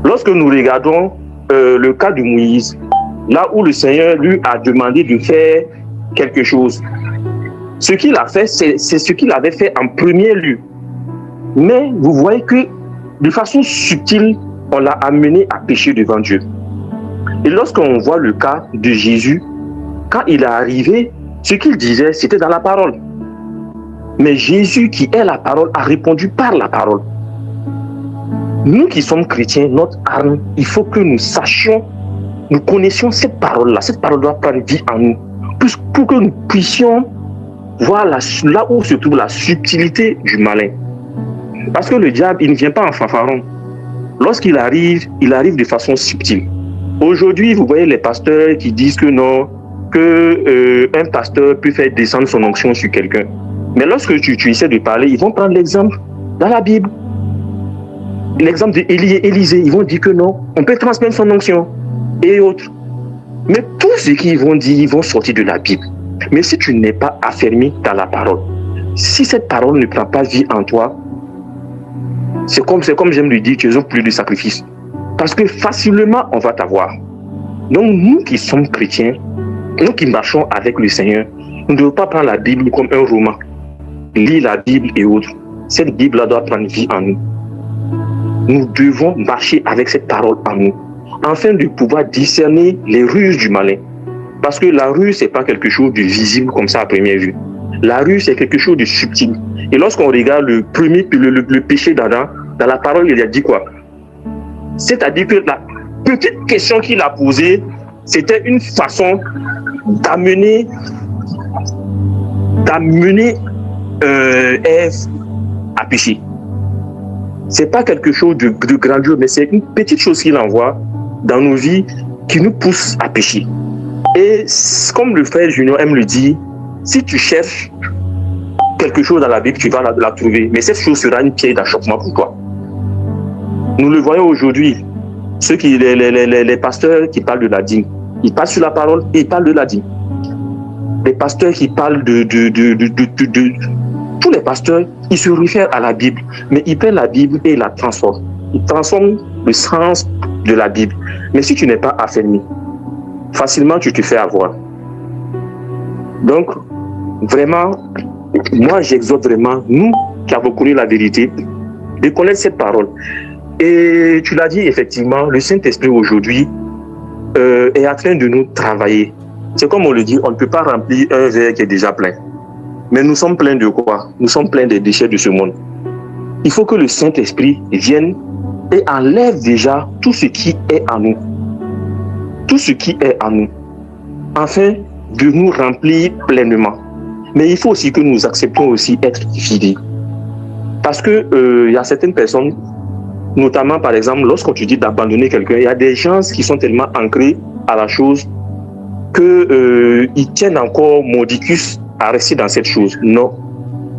Lorsque nous regardons le cas de Moïse, là où le Seigneur lui a demandé de faire quelque chose, ce qu'il a fait, c'est ce qu'il avait fait en premier lieu. Mais vous voyez que de façon subtile, on l'a amené à pécher devant Dieu. Et lorsqu'on voit le cas de Jésus, quand il est arrivé, ce qu'il disait, c'était dans la parole. Mais Jésus, qui est la parole, a répondu par la parole. Nous qui sommes chrétiens, notre arme, il faut que nous sachions, nous connaissions cette parole-là. Cette parole doit prendre vie en nous. Pour que nous puissions voir là où se trouve la subtilité du malin. Parce que le diable, il ne vient pas en fanfaron. Lorsqu'il arrive, il arrive de façon subtile. Aujourd'hui, vous voyez les pasteurs qui disent que non, que un pasteur peut faire descendre son onction sur quelqu'un. Mais lorsque tu essaies de parler, ils vont prendre l'exemple dans la Bible. L'exemple d'Élie et Élisée, ils vont dire que non, on peut transmettre son onction et autres. Mais tout ce qu'ils vont dire, ils vont sortir de la Bible. Mais si tu n'es pas affermi dans la parole, si cette parole ne prend pas vie en toi, c'est comme j'aime le dire, tu es plus de sacrifice. Parce que facilement, on va t'avoir. Donc nous qui sommes chrétiens, nous qui marchons avec le Seigneur, nous ne devons pas prendre la Bible comme un roman. Lire la Bible et autres. Cette Bible-là doit prendre vie en nous. Nous devons marcher avec cette parole en nous, afin de pouvoir discerner les ruses du malin. Parce que la ruse, ce n'est pas quelque chose de visible comme ça à première vue. La ruse, c'est quelque chose de subtil. Et lorsqu'on regarde le péché d'Adam, dans la parole, il a dit quoi? C'est-à-dire que la petite question qu'il a posée, c'était une façon d'amener Ève à pécher. C'est pas quelque chose de grandiose, mais c'est une petite chose qu'il envoie dans nos vies qui nous pousse à pécher. Et comme le frère Junior aime le dire, si tu cherches quelque chose dans la Bible, tu vas la trouver. Mais cette chose sera une pierre d'achoppement pour toi. Nous le voyons aujourd'hui. Les pasteurs qui parlent de la dîme, ils parlent sur la parole et ils parlent de la dîme. Les pasteurs qui parlent tous les pasteurs, ils se réfèrent à la Bible, mais ils prennent la Bible et ils la transforment. Ils transforment le sens de la Bible. Mais si tu n'es pas affermi, facilement tu te fais avoir. Donc, vraiment, moi j'exhorte vraiment, nous qui avons connu la vérité, de connaître cette parole. Et tu l'as dit, effectivement, le Saint-Esprit aujourd'hui est en train de nous travailler. C'est comme on le dit, on ne peut pas remplir un verre qui est déjà plein. Mais nous sommes pleins de quoi? Nous sommes pleins des déchets de ce monde. Il faut que le Saint-Esprit vienne et enlève déjà tout ce qui est en nous. Tout ce qui est en nous. Afin de nous remplir pleinement. Mais il faut aussi que nous acceptions aussi être fidèles. Parce que y a certaines personnes, notamment par exemple, lorsqu'on te dit d'abandonner quelqu'un, il y a des gens qui sont tellement ancrés à la chose qu'ils tiennent encore mordicus à rester dans cette chose. Non.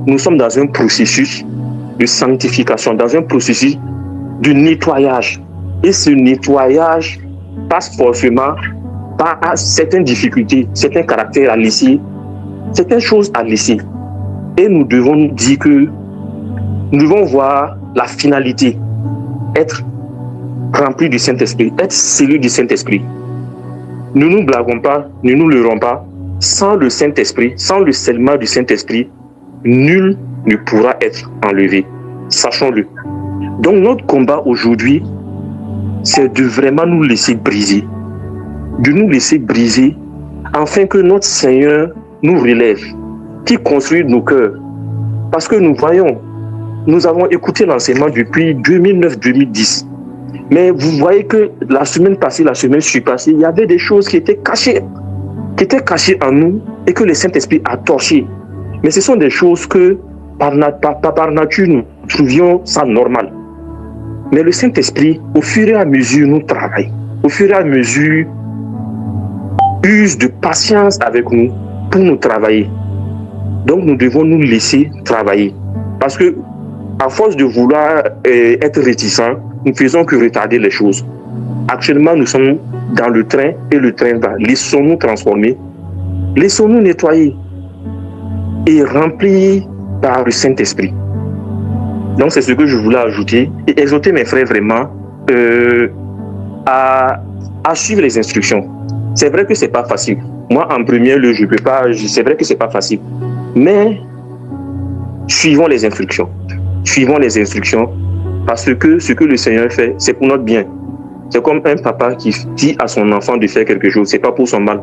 Nous sommes dans un processus de sanctification, dans un processus de nettoyage. Et ce nettoyage passe forcément par certaines difficultés, certains caractères à laisser, certaines choses à laisser. Et nous devons dire que nous devons voir la finalité, être rempli du Saint-Esprit, être scellé du Saint-Esprit. Ne nous blaguons pas, ne nous leurrons pas. Sans le Saint-Esprit, sans le scellement du Saint-Esprit, nul ne pourra être enlevé. Sachons-le. Donc notre combat aujourd'hui, c'est de vraiment nous laisser briser. De nous laisser briser, afin que notre Seigneur nous relève, qui construit nos cœurs. Parce que nous voyons, nous avons écouté l'enseignement depuis 2009-2010. Mais vous voyez que la semaine passée, la semaine surpassée, il y avait des choses qui étaient cachées en nous et que le Saint-Esprit a torché. Mais ce sont des choses que par nature nous trouvions ça normal. Mais le Saint-Esprit, au fur et à mesure, nous travaille. Au fur et à mesure, use de patience avec nous pour nous travailler. Donc nous devons nous laisser travailler. Parce que à force de vouloir être réticents, nous ne faisons que retarder les choses. Actuellement, nous sommes dans le train et le train va. Laissons-nous transformer, laissons-nous nettoyer et remplir par le Saint-Esprit. Donc c'est ce que je voulais ajouter et exhorter mes frères vraiment à suivre les instructions. C'est vrai que c'est pas facile. Moi en premier lieu, je peux pas. C'est vrai que c'est pas facile, mais suivons les instructions. Suivons les instructions parce que ce que le Seigneur fait, c'est pour notre bien. C'est comme un papa qui dit à son enfant de faire quelque chose. C'est pas pour son mal,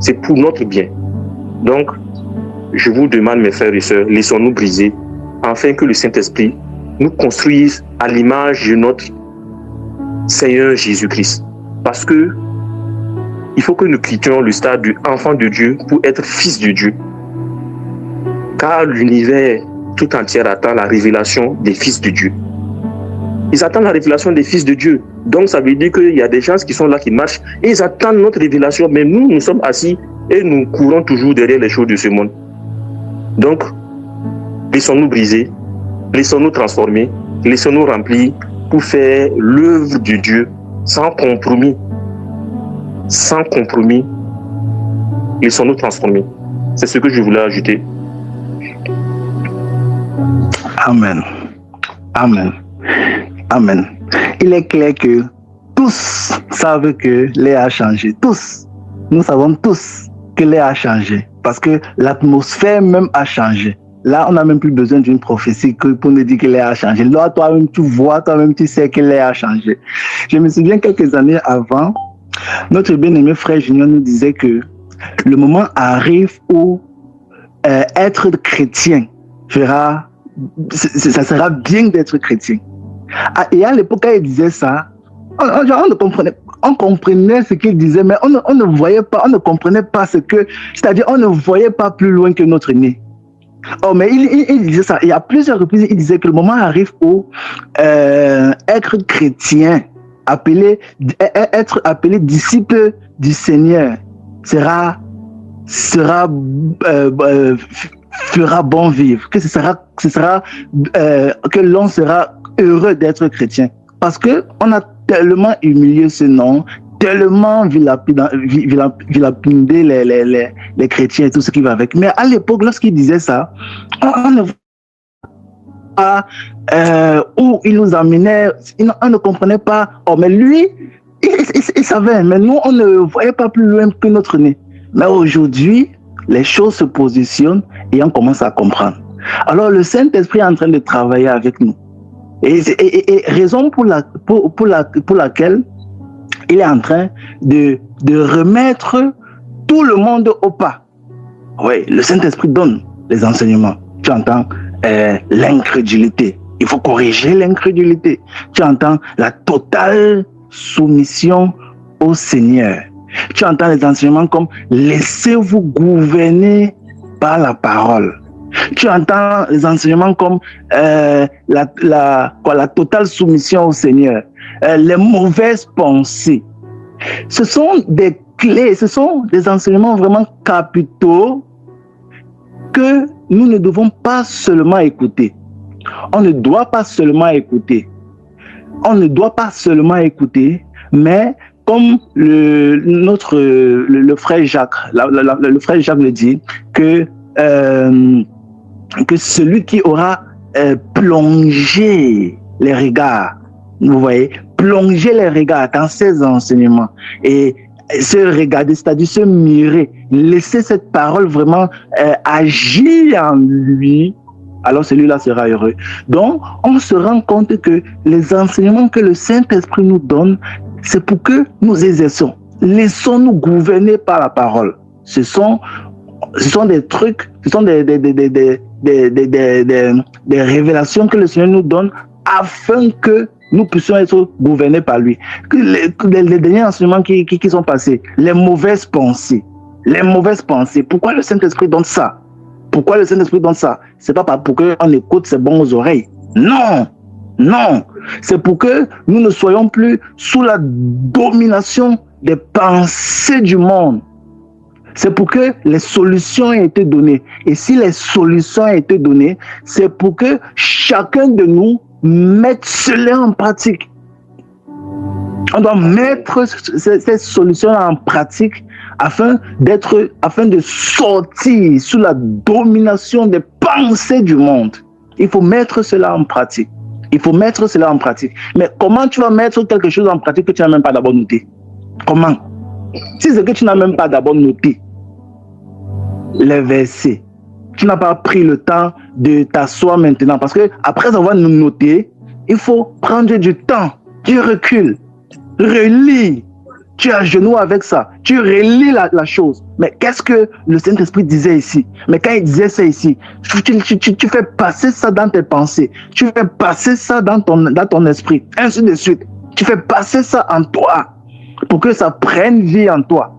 c'est pour notre bien. Donc, je vous demande, mes frères et sœurs, laissons-nous briser afin que le Saint-Esprit nous construise à l'image de notre Seigneur Jésus-Christ. Parce que il faut que nous quittions le stade du enfant de Dieu pour être fils de Dieu. Car l'univers tout entier attend la révélation des fils de Dieu. Ils attendent la révélation des fils de Dieu. Donc ça veut dire qu'il y a des gens qui sont là, qui marchent, et ils attendent notre révélation. Mais nous, nous sommes assis et nous courons toujours derrière les choses de ce monde. Donc, laissons-nous briser, laissons-nous transformer, laissons-nous remplir pour faire l'œuvre de Dieu sans compromis. Sans compromis, laissons-nous transformer. C'est ce que je voulais ajouter. Amen. Amen. Amen. Il est clair que tous savent que l'air a changé. Tous. Nous savons tous que l'air a changé. Parce que l'atmosphère même a changé. Là, on n'a même plus besoin d'une prophétie pour nous dire que l'air a changé. Là, toi-même, tu vois, toi-même, tu sais que l'air a changé. Je me souviens quelques années avant, notre bien-aimé frère Junior nous disait que le moment arrive où être chrétien ça sera bien d'être chrétien. Et à l'époque, quand il disait ça, on comprenait ce qu'il disait, mais on ne voyait pas, on ne comprenait pas c'est-à-dire on ne voyait pas plus loin que notre nez. Oh, mais il disait ça. Et à plusieurs reprises, il disait que le moment arrive où être chrétien, être appelé disciple du Seigneur, fera bon vivre, que l'on sera heureux d'être chrétien. Parce que on a tellement humilié ce nom, tellement vilapidé les chrétiens et tout ce qui va avec. Mais à l'époque, lorsqu'il disait ça, on ne pas où il nous amenait, on ne comprenait pas. Oh, mais lui, il savait, mais nous, on ne voyait pas plus loin que notre nez. Mais aujourd'hui, les choses se positionnent et on commence à comprendre. Alors, le Saint-Esprit est en train de travailler avec nous. Et raison pour laquelle il est en train de remettre tout le monde au pas. Oui, le Saint-Esprit donne les enseignements. Tu entends l'incrédulité. Il faut corriger l'incrédulité. Tu entends la totale soumission au Seigneur. Tu entends les enseignements comme laissez-vous gouverner par la parole. Tu entends les enseignements comme la totale soumission au Seigneur, les mauvaises pensées. Ce sont des clés, ce sont des enseignements vraiment capitaux que nous ne devons pas seulement écouter. On ne doit pas seulement écouter. On ne doit pas seulement écouter, mais comme le frère Jacques, le frère Jacques le dit, que celui qui aura plongé les regards, vous voyez, plonger les regards dans ces enseignements et se regarder, c'est-à-dire se mirer, laisser cette parole vraiment agir en lui, alors celui-là sera heureux. Donc, on se rend compte que les enseignements que le Saint-Esprit nous donne, c'est pour que nous exerçons. Laissons-nous gouverner par la parole. Ce sont des trucs, ce sont des révélations que le Seigneur nous donne afin que nous puissions être gouvernés par lui. Les derniers enseignements qui sont passés, les mauvaises pensées. Pourquoi le Saint-Esprit donne ça? Pourquoi le Saint-Esprit donne ça? C'est pas pour qu'on écoute ses bonnes oreilles. Non. C'est pour que nous ne soyons plus sous la domination des pensées du monde. C'est pour que les solutions aient été données. Et si les solutions ont été données, c'est pour que chacun de nous mette cela en pratique. On doit mettre ces solutions en pratique afin de sortir sous la domination des pensées du monde. Il faut mettre cela en pratique. Mais comment tu vas mettre quelque chose en pratique que tu n'as même pas d'abord noté? Comment? Si c'est que tu n'as même pas d'abord noté les versets, tu n'as pas pris le temps de t'asseoir maintenant, parce que après avoir noté, il faut prendre du temps, du recul, relire. Tu es à genoux avec ça, tu relis la chose. Mais qu'est-ce que le Saint-Esprit disait ici? Mais quand il disait ça ici, tu fais passer ça dans tes pensées, tu fais passer ça dans ton esprit, ainsi de suite. Tu fais passer ça en toi, pour que ça prenne vie en toi.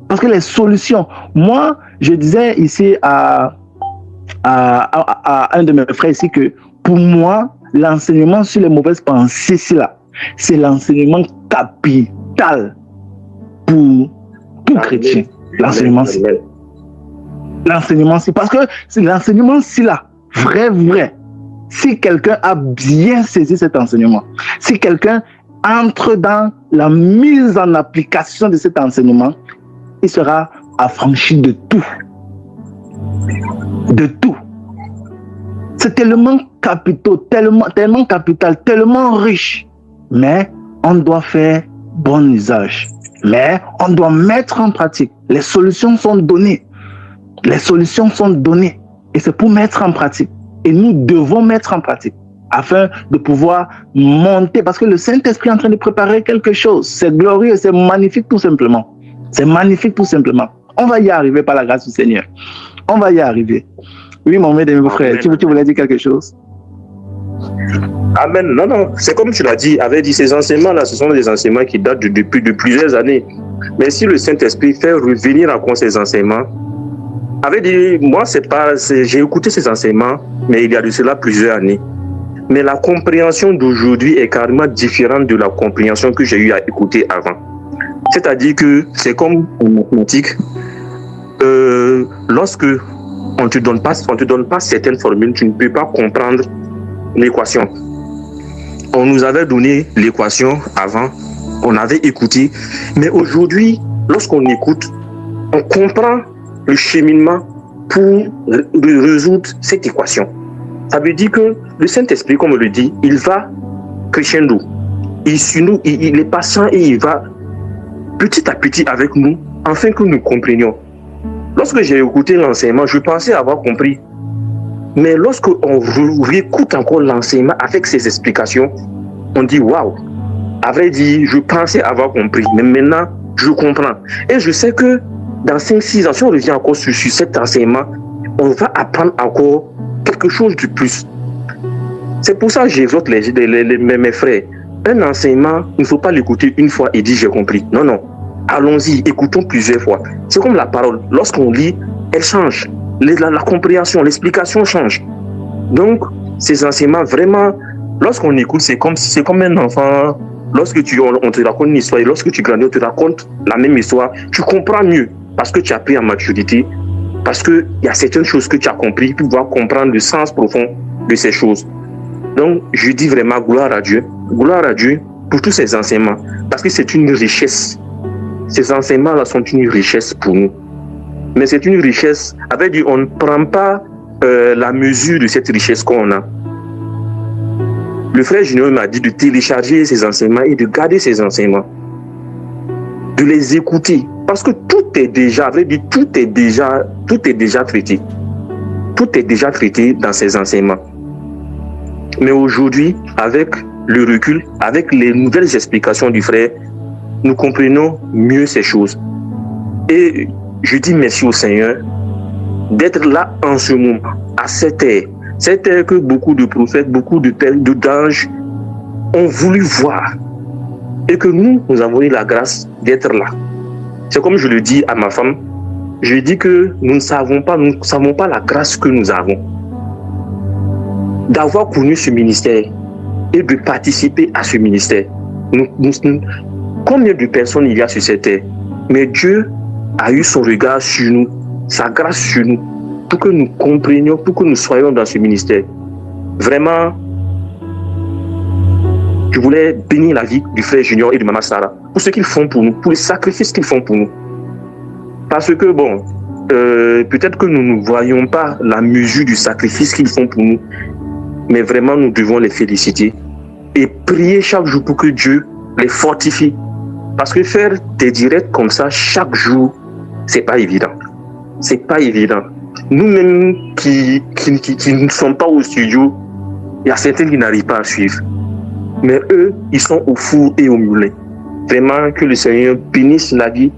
Parce que les solutions, moi, je disais ici à un de mes frères ici que pour moi, l'enseignement sur les mauvaises pensées, c'est l'enseignement capital pour tout chrétien. L'enseignement-ci. L'enseignement-ci. Parce que c'est l'enseignement-ci là, vrai. Si quelqu'un a bien saisi cet enseignement, si quelqu'un entre dans la mise en application de cet enseignement, il sera affranchi de tout. De tout. C'est tellement capital, tellement capital, tellement riche. Mais on doit faire bon usage. Mais on doit mettre en pratique. Les solutions sont données. Les solutions sont données. Et c'est pour mettre en pratique. Et nous devons mettre en pratique afin de pouvoir monter. Parce que le Saint-Esprit est en train de préparer quelque chose. C'est glorieux, c'est magnifique tout simplement. C'est magnifique tout simplement. On va y arriver par la grâce du Seigneur. On va y arriver. Oui, mon mes frères, tu voulais dire quelque chose? Amen. Non. C'est comme tu l'as dit, avait dit ces enseignements-là, ce sont des enseignements qui datent depuis de plusieurs années. Mais si le Saint-Esprit fait revenir encore ces enseignements, avait dit, moi, j'ai écouté ces enseignements, mais il y a de cela plusieurs années. Mais la compréhension d'aujourd'hui est carrément différente de la compréhension que j'ai eu à écouter avant. C'est-à-dire que c'est comme en mathématiques, lorsque on ne te donne pas certaines formules, tu ne peux pas comprendre l'équation. On nous avait donné l'équation avant, on avait écouté, mais aujourd'hui, lorsqu'on écoute, on comprend le cheminement pour résoudre cette équation. Ça veut dire que le Saint-Esprit, comme on le dit, il va crescendo. Il est patient et il va petit à petit avec nous, afin que nous comprenions. Lorsque j'ai écouté l'enseignement, je pensais avoir compris. Mais lorsqu'on réécoute encore l'enseignement avec ses explications, on dit waouh. À vrai dire, je pensais avoir compris, mais maintenant, je comprends. Et je sais que dans 5-6 ans, si on revient encore sur cet enseignement, on va apprendre encore quelque chose de plus. C'est pour ça que j'exhorte mes frères. Un enseignement, il ne faut pas l'écouter une fois et dire j'ai compris. Non. Allons-y, écoutons plusieurs fois. C'est comme la parole. Lorsqu'on lit, elle change. La compréhension, l'explication change. Donc, ces enseignements, vraiment, lorsqu'on écoute, c'est comme un enfant. Lorsque on te raconte une histoire, et lorsque tu grandis, on te raconte la même histoire, tu comprends mieux parce que tu as pris en maturité, parce qu'il y a certaines choses que tu as compris, pour pouvoir comprendre le sens profond de ces choses. Donc, je dis vraiment gloire à Dieu pour tous ces enseignements, parce que c'est une richesse. Ces enseignements-là sont une richesse pour nous. Mais c'est une richesse, avec dit, on ne prend pas la mesure de cette richesse qu'on a. Le frère Junior m'a dit de télécharger ces enseignements et de garder ces enseignements. De les écouter. Parce que tout est déjà traité. Tout est déjà traité dans ces enseignements. Mais aujourd'hui, avec le recul, avec les nouvelles explications du frère, nous comprenons mieux ces choses. Et je dis merci au Seigneur d'être là en ce moment, à cette heure que beaucoup de prophètes, beaucoup d'anges ont voulu voir. Et que nous avons eu la grâce d'être là. C'est comme je le dis à ma femme, je dis que nous ne savons pas la grâce que nous avons d'avoir connu ce ministère et de participer à ce ministère. Combien de personnes il y a sur cette terre? Mais Dieu a eu son regard sur nous, sa grâce sur nous, pour que nous comprenions, pour que nous soyons dans ce ministère. Vraiment, je voulais bénir la vie du frère Junior et de maman Sarah pour ce qu'ils font pour nous, pour les sacrifices qu'ils font pour nous. Parce que bon, peut-être que nous ne voyons pas la mesure du sacrifice qu'ils font pour nous, mais vraiment nous devons les féliciter et prier chaque jour pour que Dieu les fortifie. Parce que faire des directs comme ça chaque jour, c'est pas évident. C'est pas évident. Nous-mêmes qui ne sommes pas au studio, il y a certains qui n'arrivent pas à suivre. Mais eux, ils sont au four et au moulin. Vraiment que le Seigneur bénisse la vie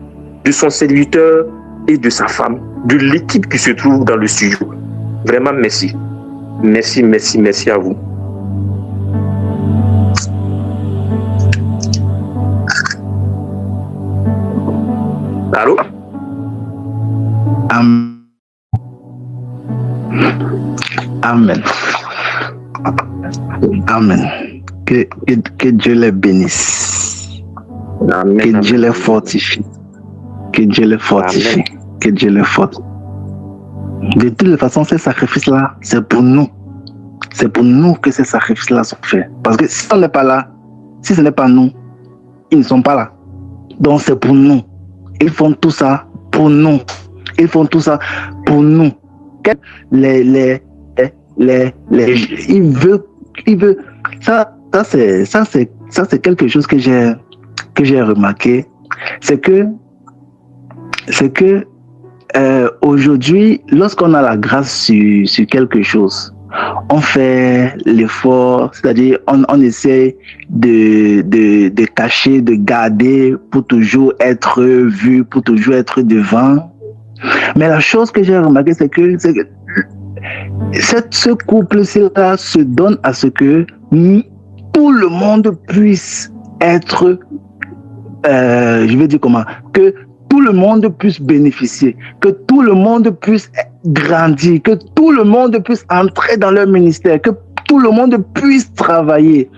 de son serviteur et de sa femme, de l'équipe qui se trouve dans le studio. Vraiment merci. Merci à vous. Allô? Amen. Amen. Que Dieu les bénisse. Amen. Que Dieu les fortifie. Que Dieu les fortifie. Que Dieu les fortifie. De toute façon, ces sacrifices-là, c'est pour nous. C'est pour nous que ces sacrifices-là sont faits. Parce que si on n'est pas là, si ce n'est pas nous, ils ne sont pas là. Donc c'est pour nous. Ils font tout ça pour nous. Ils font tout ça pour nous. Il veut. Ça c'est quelque chose que j'ai remarqué. C'est que aujourd'hui, lorsqu'on a la grâce sur quelque chose, on fait l'effort, c'est-à-dire on essaie de cacher, de garder pour toujours être vu, pour toujours être devant. Mais la chose que j'ai remarqué, c'est que ce couple-là se donne à ce que tout le monde puisse être, je vais dire comment, que tout le monde puisse bénéficier, que tout le monde puisse grandir, que tout le monde puisse entrer dans leur ministère, que tout le monde puisse travailler.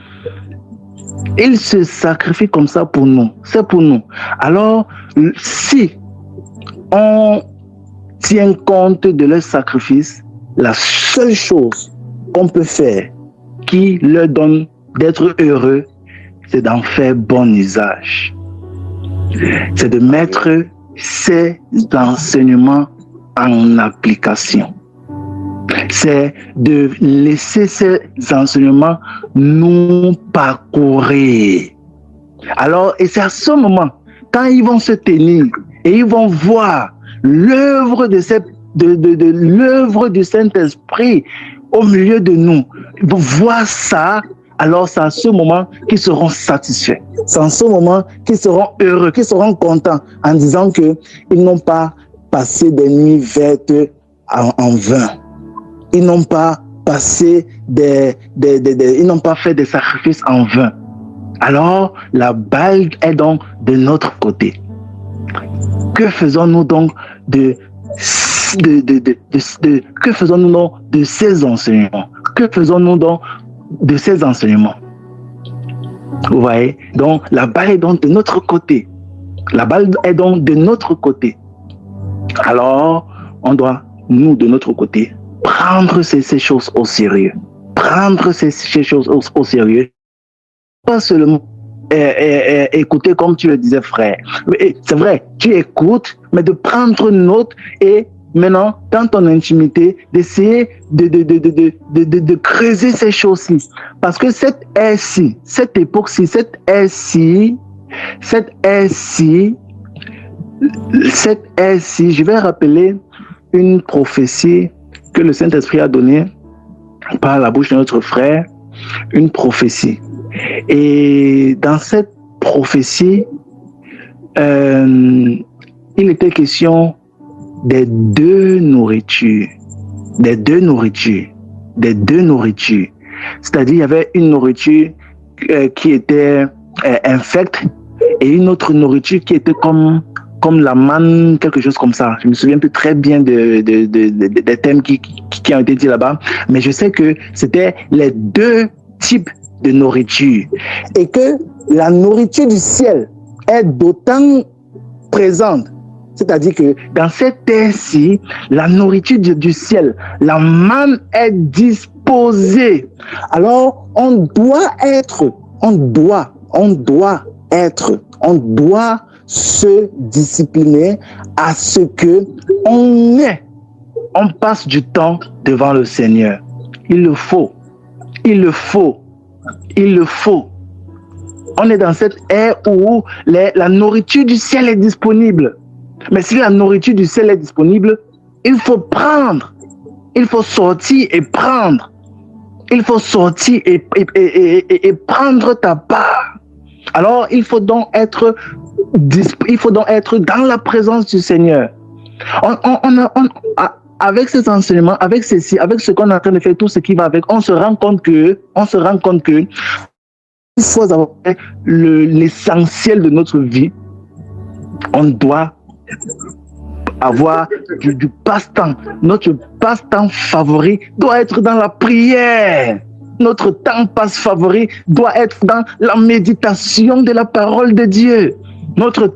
Ils se sacrifient comme ça pour nous. C'est pour nous. Alors, si on tient compte de leur sacrifice, la seule chose qu'on peut faire qui leur donne d'être heureux, c'est d'en faire bon usage. C'est de mettre ces enseignements en application. C'est de laisser ces enseignements nous parcourir. Alors, et c'est à ce moment, quand ils vont se tenir et ils vont voir l'œuvre l'œuvre du Saint-Esprit au milieu de nous, ils vont voir ça. Alors c'est à ce moment qu'ils seront satisfaits. C'est à ce moment qu'ils seront heureux, qu'ils seront contents en disant qu'ils n'ont pas passé des nuits vertes en vain. Ils n'ont pas passé ils n'ont pas fait des sacrifices en vain. Alors la balle est donc de notre côté. Que faisons-nous donc que faisons-nous donc de ces enseignements? Que faisons-nous donc de ces enseignements? Vous voyez? Donc, la balle est donc de notre côté. La balle est donc de notre côté. Alors, on doit, nous, de notre côté, prendre ces choses au sérieux. Prendre ces choses au sérieux. Pas seulement écouter comme tu le disais, frère. C'est vrai, tu écoutes, mais de prendre note et maintenant, dans ton intimité, d'essayer de creuser ces choses-ci. Parce que cette ère-ci, cette époque-ci, cette ère-ci, je vais rappeler une prophétie que le Saint-Esprit a donnée par la bouche de notre frère, une prophétie. Et dans cette prophétie, il était question des deux nourritures. C'est-à-dire, il y avait une nourriture qui était infecte et une autre nourriture qui était comme la manne, quelque chose comme ça. Je me souviens plus très bien des thèmes qui ont été dit là-bas, mais je sais que c'était les deux types de nourriture et que la nourriture du ciel est d'autant présente. C'est-à-dire que dans cette terre-ci, la nourriture du ciel, la manne est disposée. Alors, on doit se discipliner à ce que on passe du temps devant le Seigneur. Il le faut. On est dans cette ère où la nourriture du ciel est disponible. Mais si la nourriture du ciel est disponible, il faut prendre. Il faut sortir et prendre. Il faut sortir et prendre ta part. Alors, il faut donc être dans la présence du Seigneur. Avec ces enseignements, avec ceci, avec ce qu'on est en train de faire, tout ce qui va avec, on se rend compte que il faut avoir l'essentiel de notre vie. On doit avoir du passe-temps. Notre passe-temps favori doit être dans la prière. notre temps passe favori doit être dans la méditation de la parole de Dieu. Notre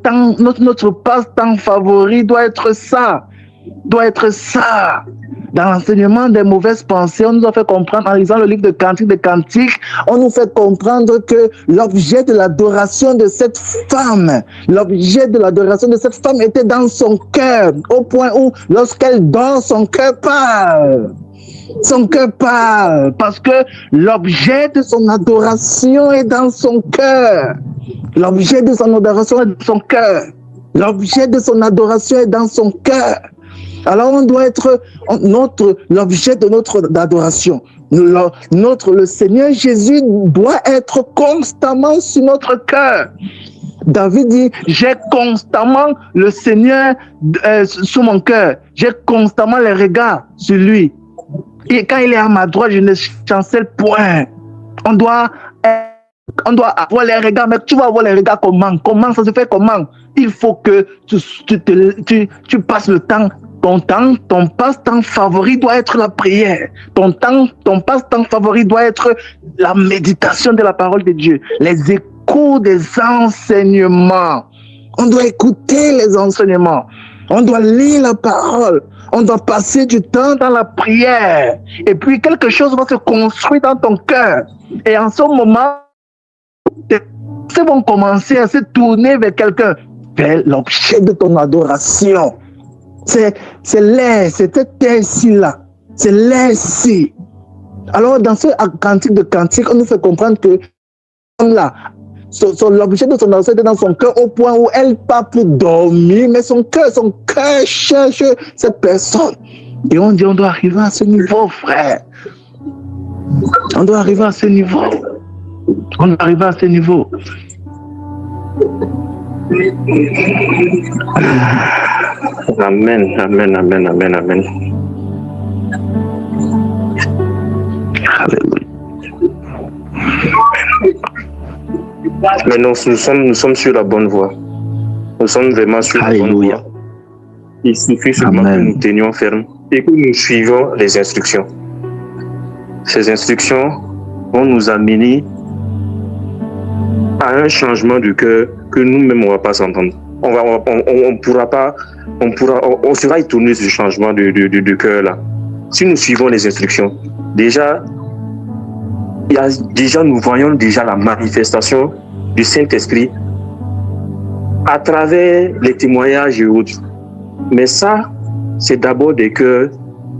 passe-temps favori doit être ça. Dans l'enseignement des mauvaises pensées, on nous a fait comprendre, en lisant le livre de Cantiques, on nous fait comprendre que l'objet de l'adoration de cette femme était dans son cœur, au point où, lorsqu'elle dort, son cœur parle. Son cœur parle, parce que l'objet de son adoration est dans son cœur. L'objet de son adoration est dans son cœur. L'objet de son adoration est dans son cœur. Alors on doit être l'objet de notre adoration. Le Seigneur Jésus doit être constamment sur notre cœur. David dit, j'ai constamment le Seigneur sur mon cœur. J'ai constamment les regards sur lui. Et quand il est à ma droite, je ne chancelle point. On doit avoir les regards, mais tu vas avoir les regards comment? Comment ça se fait comment? Il faut que tu passes le temps. Ton passe-temps favori doit être la prière. Ton passe-temps favori doit être la méditation de la parole de Dieu. Les échos des enseignements. On doit écouter les enseignements. On doit lire la parole. On doit passer du temps dans la prière. Et puis quelque chose va se construire dans ton cœur. Et en ce moment, tes pensées vont commencer à se tourner vers quelqu'un, vers l'objet de ton adoration. C'est cette terre-ci-là. C'est l'air-ci. Alors, dans ce cantique de cantique, on nous fait comprendre que là, l'objet de son adoration était dans son cœur au point où elle n'a pas pu dormir, mais son cœur cherche cette personne. Et on dit, on doit arriver à ce niveau, frère. On doit arriver à ce niveau. On doit arriver à ce niveau. Amen, amen, amen, amen, amen. Alléluia. Mais nous sommes sur la bonne voie. Nous sommes vraiment sur la bonne voie. Il suffit seulement que nous tenions ferme et que nous suivions les instructions. Ces instructions vont nous amener à un changement de cœur que nous-mêmes on ne va pas s'entendre. On sera étonné de ce changement de cœur là. Si nous suivons les instructions, déjà nous voyons déjà la manifestation du Saint-Esprit à travers les témoignages et autres. Mais ça, c'est d'abord des cœurs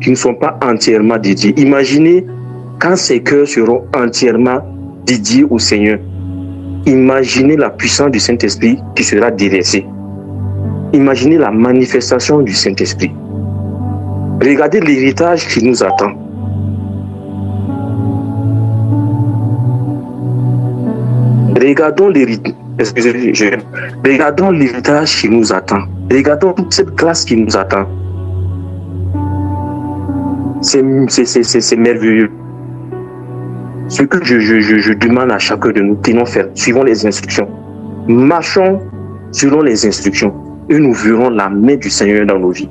qui ne sont pas entièrement dédiés. Imaginez quand ces cœurs seront entièrement dédiés au Seigneur. Imaginez la puissance du Saint-Esprit qui sera déversée. Imaginez la manifestation du Saint-Esprit. Regardez l'héritage qui nous attend. Regardons l'héritage qui nous attend. Regardons toute cette grâce qui nous attend. C'est merveilleux. Ce que je demande à chacun de nous, tenons ferme, suivons les instructions. Marchons selon les instructions et nous verrons la main du Seigneur dans nos vies.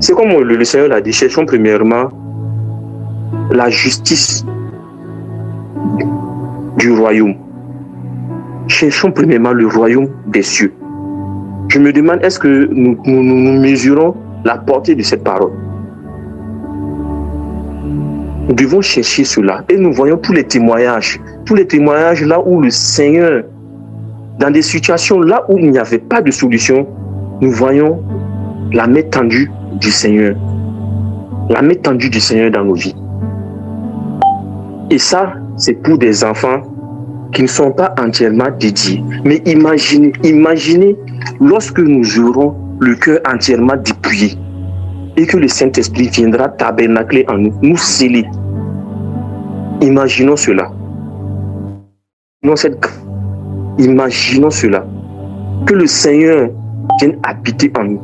C'est comme le Seigneur l'a dit, cherchons premièrement la justice du royaume. Cherchons premièrement le royaume des cieux. Je me demande, est-ce que nous mesurons la portée de cette parole? Nous devons chercher cela. Et nous voyons tous les témoignages là où le Seigneur, dans des situations là où il n'y avait pas de solution, nous voyons la main tendue du Seigneur. La main tendue du Seigneur dans nos vies. Et ça, c'est pour des enfants qui ne sont pas entièrement dédiés. Mais imaginez lorsque nous aurons le cœur entièrement dépouillé et que le Saint-Esprit viendra tabernacler en nous, nous sceller. Imaginons cela. Imaginons cela. Que le Seigneur vienne habiter en nous.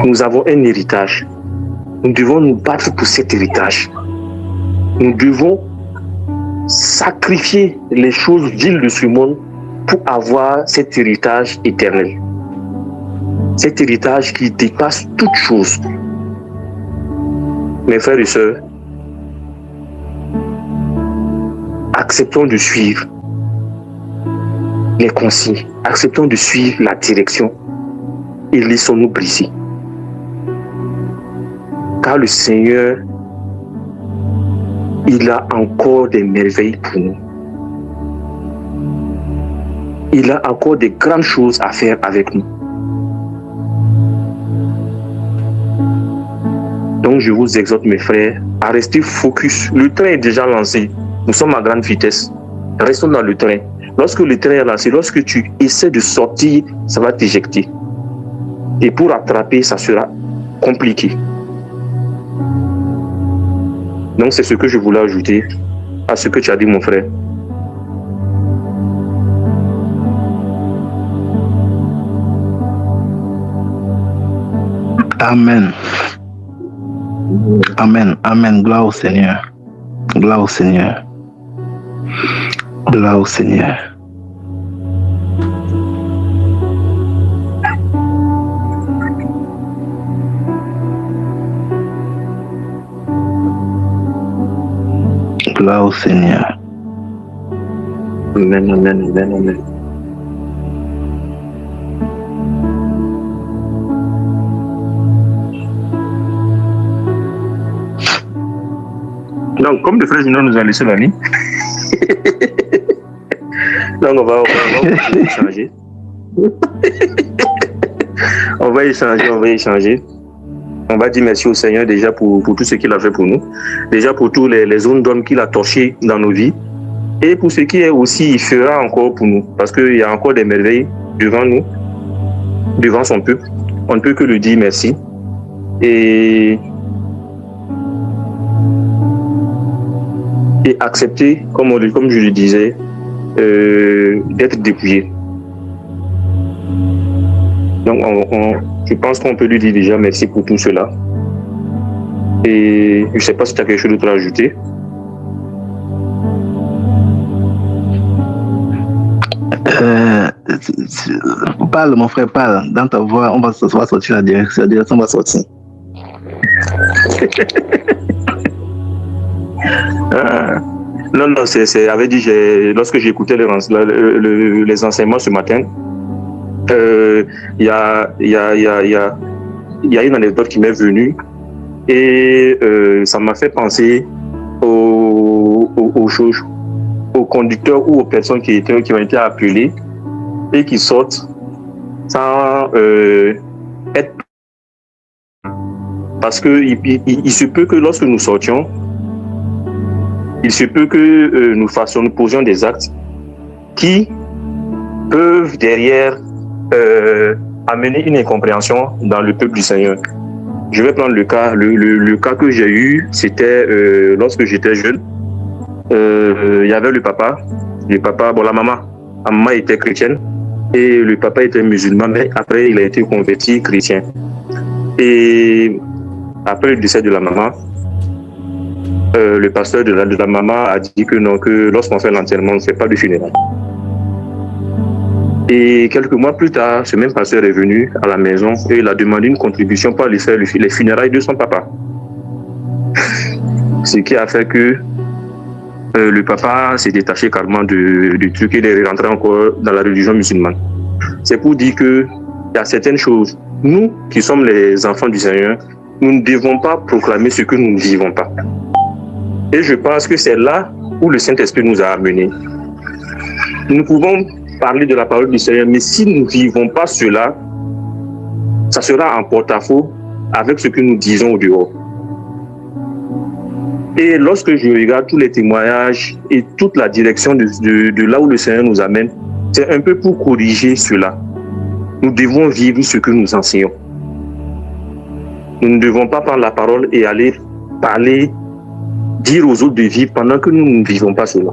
Nous avons un héritage. Nous devons nous battre pour cet héritage. Nous devons sacrifier les choses viles de ce monde pour avoir cet héritage éternel. Cet héritage qui dépasse toute chose. Mes frères et sœurs, acceptons de suivre les consignes, acceptons de suivre la direction et laissons-nous briser. Car le Seigneur, il a encore des merveilles pour nous. Il a encore des grandes choses à faire avec nous. Donc je vous exhorte, mes frères, à rester focus. Le train est déjà lancé. Nous sommes à grande vitesse. Restons dans le train. Lorsque le train est lancé, lorsque tu essaies de sortir, ça va t'éjecter. Et pour attraper, ça sera compliqué. Donc c'est ce que je voulais ajouter à ce que tu as dit, mon frère. Amen. Amen. Amen. Gloire au Seigneur. Gloire au Seigneur. Gloire au Seigneur. Gloire au Seigneur. Amen, amen, amen, amen. Donc, comme le frère Junior nous a laissé la ligne, donc on va échanger. On va échanger. On va dire merci au Seigneur déjà pour tout ce qu'il a fait pour nous. Déjà pour tous les zones d'hommes qu'il a torchées dans nos vies. Et pour ce qui est aussi, il fera encore pour nous. Parce qu'il y a encore des merveilles devant nous, devant son peuple. On ne peut que lui dire merci. Et accepter, comme je le disais, d'être dépouillé. Donc, je pense qu'on peut lui dire déjà merci pour tout cela. Et je ne sais pas si tu as quelque chose d'autre à ajouter. Parle, mon frère, parle. Dans ta voix, on va sortir la direction. La direction va sortir. Non, c'est avait dit, lorsque j'écoutais les enseignements ce matin, il y a une anecdote qui m'est venue et ça m'a fait penser aux conducteurs ou aux personnes qui ont été appelées et qui sortent sans être... Parce que il se peut que lorsque nous sortions, il se peut que nous posions des actes qui peuvent derrière amener une incompréhension dans le peuple du Seigneur. Je vais prendre le cas. Le cas que j'ai eu, c'était lorsque j'étais jeune. Il y avait le papa, bon, la maman était chrétienne et le papa était musulman, mais après il a été converti chrétien. Et après le décès de la maman, le pasteur de la maman a dit que non, que lorsqu'on fait l'enterrement, on ne fait pas de funérailles. Et quelques mois plus tard, ce même pasteur est venu à la maison et il a demandé une contribution pour aller faire les funérailles de son papa. Ce qui a fait que le papa s'est détaché carrément du truc et il est rentré encore dans la religion musulmane. C'est pour dire qu'il y a certaines choses. Nous, qui sommes les enfants du Seigneur, nous ne devons pas proclamer ce que nous ne vivons pas. Et je pense que c'est là où le Saint-Esprit nous a amenés. Nous pouvons parler de la parole du Seigneur, mais si nous ne vivons pas cela, ça sera en porte-à-faux avec ce que nous disons au dehors. Et lorsque je regarde tous les témoignages et toute la direction de là où le Seigneur nous amène, c'est un peu pour corriger cela. Nous devons vivre ce que nous enseignons. Nous ne devons pas prendre la parole et aller parler, dire aux autres de vivre pendant que nous ne vivons pas cela.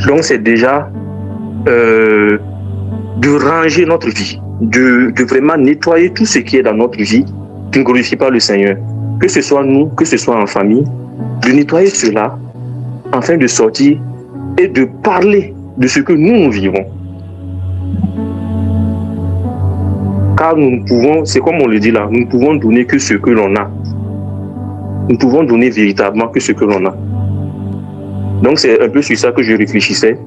Donc c'est déjà de ranger notre vie, de vraiment nettoyer tout ce qui est dans notre vie qui ne glorifie pas le Seigneur. Que ce soit nous, que ce soit en famille, de nettoyer cela afin de sortir et de parler de ce que nous vivons. Car nous ne pouvons, c'est comme on le dit là, nous ne pouvons donner que ce que l'on a. Nous pouvons donner véritablement que ce que l'on a. Donc c'est un peu sur ça que je réfléchissais,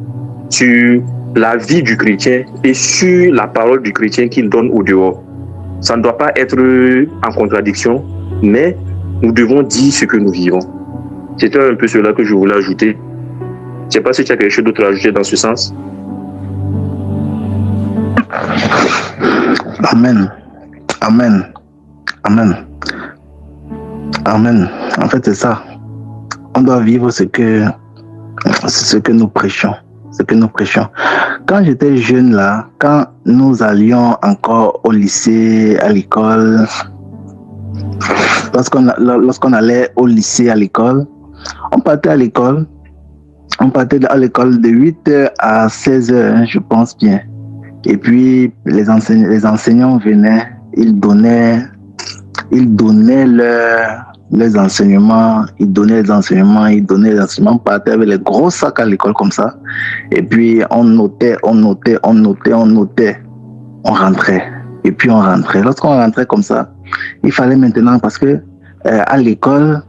sur la vie du chrétien et sur la parole du chrétien qu'il donne au dehors. Ça ne doit pas être en contradiction, mais nous devons dire ce que nous vivons. C'était un peu cela que je voulais ajouter. Je ne sais pas si tu as quelque chose d'autre à ajouter dans ce sens. Amen. Amen. Amen. Amen. En fait, c'est ça. On doit vivre ce que nous prêchons. Ce que nous prêchons. Quand j'étais jeune là, quand nous allions encore au lycée, à l'école, lorsqu'on allait au lycée, à l'école, on partait à l'école. On partait à l'école de 8h à 16h, je pense bien. Et puis, les enseignants venaient, ils donnaient les enseignements, on partait avec les gros sacs à l'école comme ça. Et puis, on notait, on rentrait. Et puis, on rentrait. Lorsqu'on rentrait comme ça, il fallait maintenant, parce que à l'école,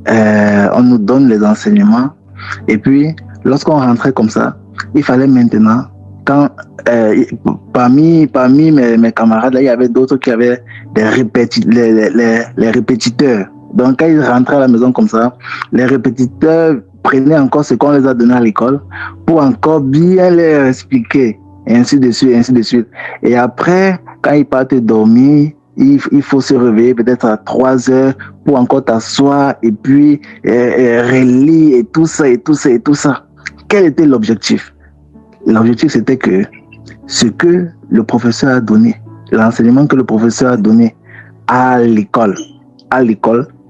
on nous donne les enseignements. Et puis, lorsqu'on rentrait comme ça, il fallait maintenant, quand parmi mes camarades, là, il y avait d'autres qui avaient les répétiteurs. Donc, quand ils rentraient à la maison comme ça, les répétiteurs prenaient encore ce qu'on les a donné à l'école pour encore bien leur expliquer, et ainsi de suite, ainsi de suite. Et après, quand ils partent dormir, il faut se réveiller peut-être à 3h pour encore t'asseoir et puis relire et tout ça. Quel était l'objectif? L'objectif, c'était que ce que le professeur a donné, l'enseignement que le professeur a donné à l'école,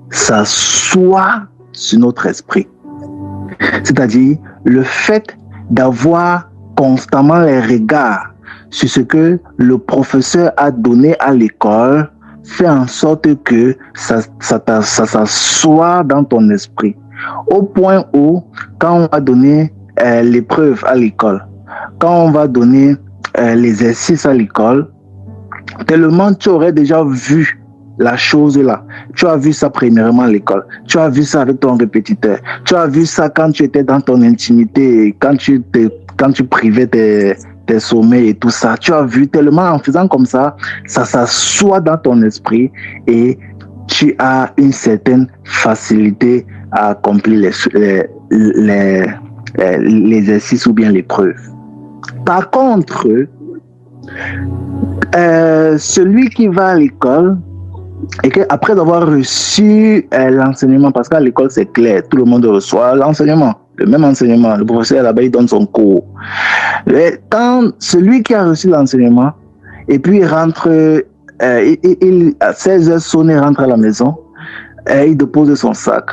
ça soit sur notre esprit. C'est-à-dire le fait d'avoir constamment les regards sur ce que le professeur a donné à l'école fait en sorte que ça s'assoit dans ton esprit. Au point où, quand on va donner l'épreuve à l'école, quand on va donner l'exercice à l'école, tellement tu aurais déjà vu la chose là. Tu as vu ça premièrement à l'école. Tu as vu ça avec ton répétiteur. Tu as vu ça quand tu étais dans ton intimité, quand tu privais tes sommeils et tout ça. Tu as vu tellement en faisant comme ça s'assoit dans ton esprit et tu as une certaine facilité à accomplir l'exercice ou bien l'épreuve. Par contre, celui qui va à l'école et qu'après avoir reçu l'enseignement, parce qu'à l'école c'est clair, tout le monde reçoit l'enseignement, le même enseignement, le professeur là-bas il donne son cours. Quand celui qui a reçu l'enseignement et puis rentre, à 16h sonne, rentre à la maison, il dépose son sac.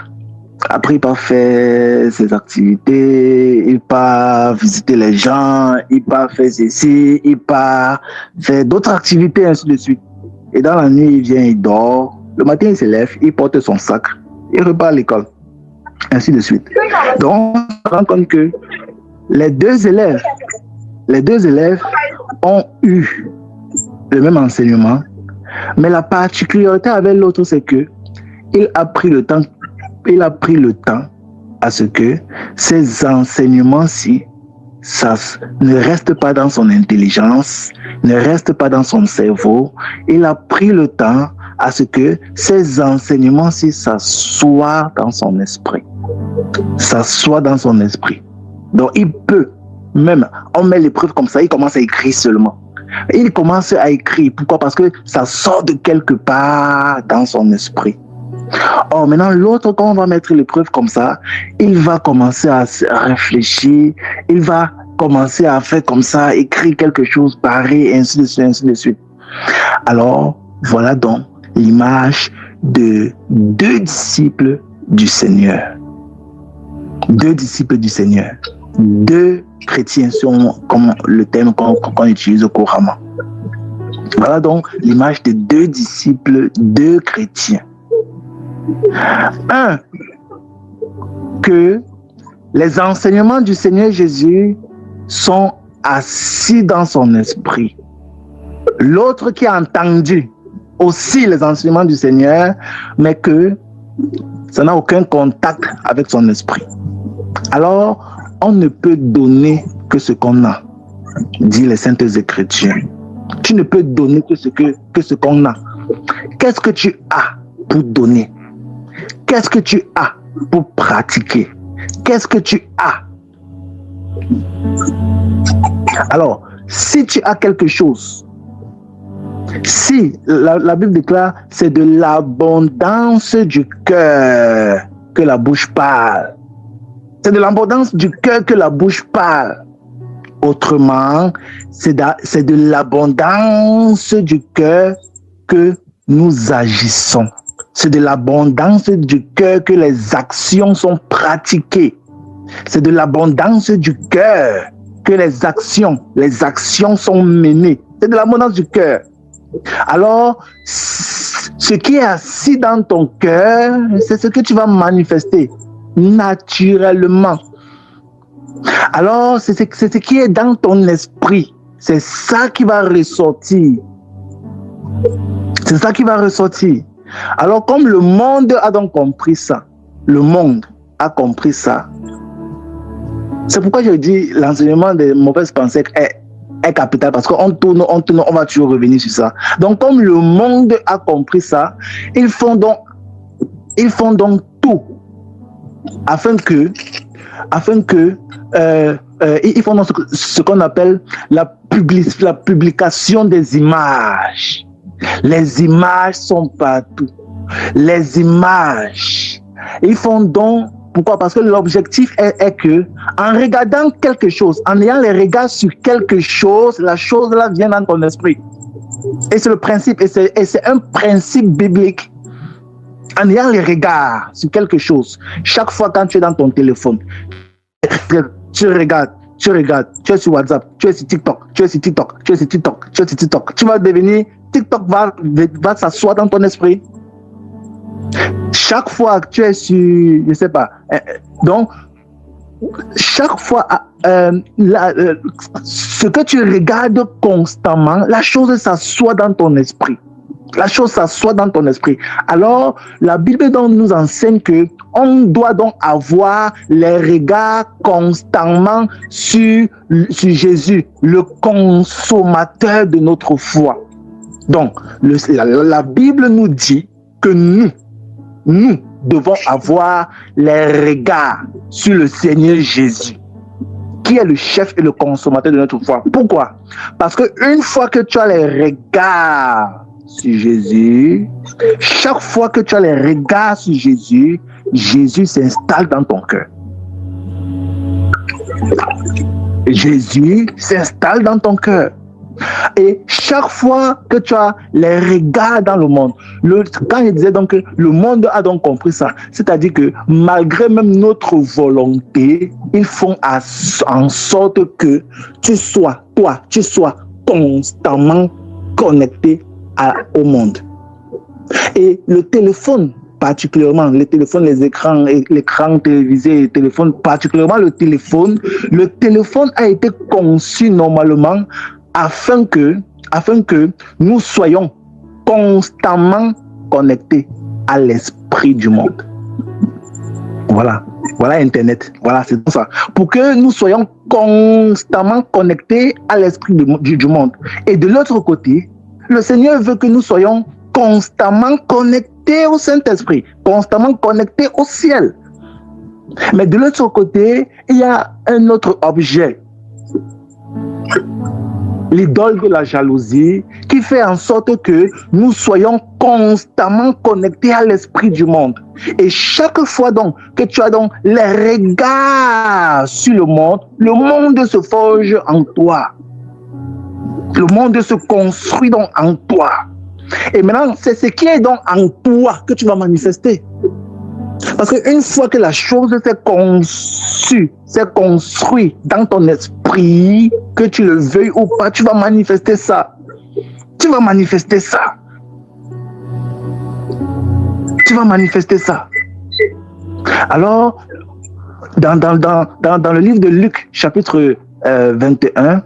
Après, il part faire ses activités, il part visiter les gens, il part faire ceci, il part faire d'autres activités, ainsi de suite. Et dans la nuit, il vient, il dort. Le matin, il se lève, il porte son sac, il repart à l'école, ainsi de suite. Donc, on se rend compte que les deux élèves ont eu le même enseignement, mais la particularité avec l'autre, c'est que il a pris le temps à ce que ces enseignements-ci, ça ne reste pas dans son intelligence, ne reste pas dans son cerveau. Il a pris le temps à ce que ces enseignements-ci s'assoient dans son esprit. S'assoient dans son esprit. Donc il peut, même, on met l'épreuve comme ça, il commence à écrire seulement. Il commence à écrire. Pourquoi? Parce que ça sort de quelque part dans son esprit. Or, maintenant, l'autre, quand on va mettre l'épreuve comme ça, il va commencer à réfléchir, il va commencer à faire comme ça, écrire quelque chose pareil, ainsi de suite, ainsi de suite. Alors, voilà donc l'image de deux disciples du Seigneur. Deux disciples du Seigneur. Deux chrétiens sont comme le terme qu'on utilise couramment. Voilà donc l'image de deux disciples, deux chrétiens. Un, que les enseignements du Seigneur Jésus sont assis dans son esprit. L'autre qui a entendu aussi les enseignements du Seigneur, mais que ça n'a aucun contact avec son esprit. Alors, on ne peut donner que ce qu'on a, dit les Saintes Écritures. Tu ne peux donner que ce qu'on a. Qu'est-ce que tu as pour donner? Qu'est-ce que tu as pour pratiquer? Qu'est-ce que tu as? Alors, si tu as quelque chose, si la Bible déclare, c'est de l'abondance du cœur que la bouche parle. C'est de l'abondance du cœur que la bouche parle. Autrement, c'est de l'abondance du cœur que nous agissons. C'est de l'abondance du cœur que les actions sont pratiquées. C'est de l'abondance du cœur que les actions sont menées. C'est de l'abondance du cœur. Alors, ce qui est assis dans ton cœur, c'est ce que tu vas manifester naturellement. Alors, c'est ce qui est dans ton esprit. C'est ça qui va ressortir. C'est ça qui va ressortir. Alors, comme le monde a donc compris ça, c'est pourquoi je dis l'enseignement des mauvaises pensées est capital, parce qu'on tourne, on va toujours revenir sur ça. Donc, comme le monde a compris ça, ils font donc tout afin que ils font donc ce qu'on appelle la publication des images. Les images sont partout. Les images. Ils font donc. Pourquoi? Parce que l'objectif est que, en regardant quelque chose, en ayant les regards sur quelque chose, la chose là vient dans ton esprit. Et c'est le principe, et c'est un principe biblique. En ayant les regards sur quelque chose, chaque fois quand tu es dans ton téléphone, tu regardes, tu es sur WhatsApp, tu es sur TikTok, tu vas devenir, TikTok va s'asseoir dans ton esprit. Chaque fois que tu es sur, je sais pas, donc, chaque fois, ce que tu regardes constamment, la chose s'assoit dans ton esprit. La chose s'assoit dans ton esprit. Alors, la Bible donc nous enseigne que on doit donc avoir les regards constamment sur Jésus, le consommateur de notre foi. Donc, la Bible nous dit que nous devons avoir les regards sur le Seigneur Jésus, qui est le chef et le consommateur de notre foi. Pourquoi? Parce qu'une fois que tu as les regards sur Jésus, chaque fois que tu as les regards sur Jésus, Jésus s'installe dans ton cœur. Jésus s'installe dans ton cœur. Et chaque fois que tu as les regards dans le monde, quand je disais donc que le monde a donc compris ça, c'est-à-dire que malgré même notre volonté, ils font en sorte que tu sois constamment connecté au monde. Et le téléphone, particulièrement, les écrans télévisés, les téléphones, particulièrement le téléphone a été conçu normalement afin que nous soyons constamment connectés à l'esprit du monde. Voilà Internet, voilà, c'est ça. Pour que nous soyons constamment connectés à l'esprit du monde. Et de l'autre côté, le Seigneur veut que nous soyons constamment connectés au Saint-Esprit, constamment connectés au ciel. Mais de l'autre côté, il y a un autre objet, l'idole de la jalousie, qui fait en sorte que nous soyons constamment connectés à l'esprit du monde. Et chaque fois donc que tu as donc les regards sur le monde se forge en toi. Le monde se construit donc en toi. Et maintenant, c'est ce qui est donc en toi que tu vas manifester. Parce qu'une fois que la chose s'est conçue, s'est construite dans ton esprit, que tu le veuilles ou pas, tu vas manifester ça. Tu vas manifester ça. Tu vas manifester ça. Alors, dans le livre de Luc, chapitre 21,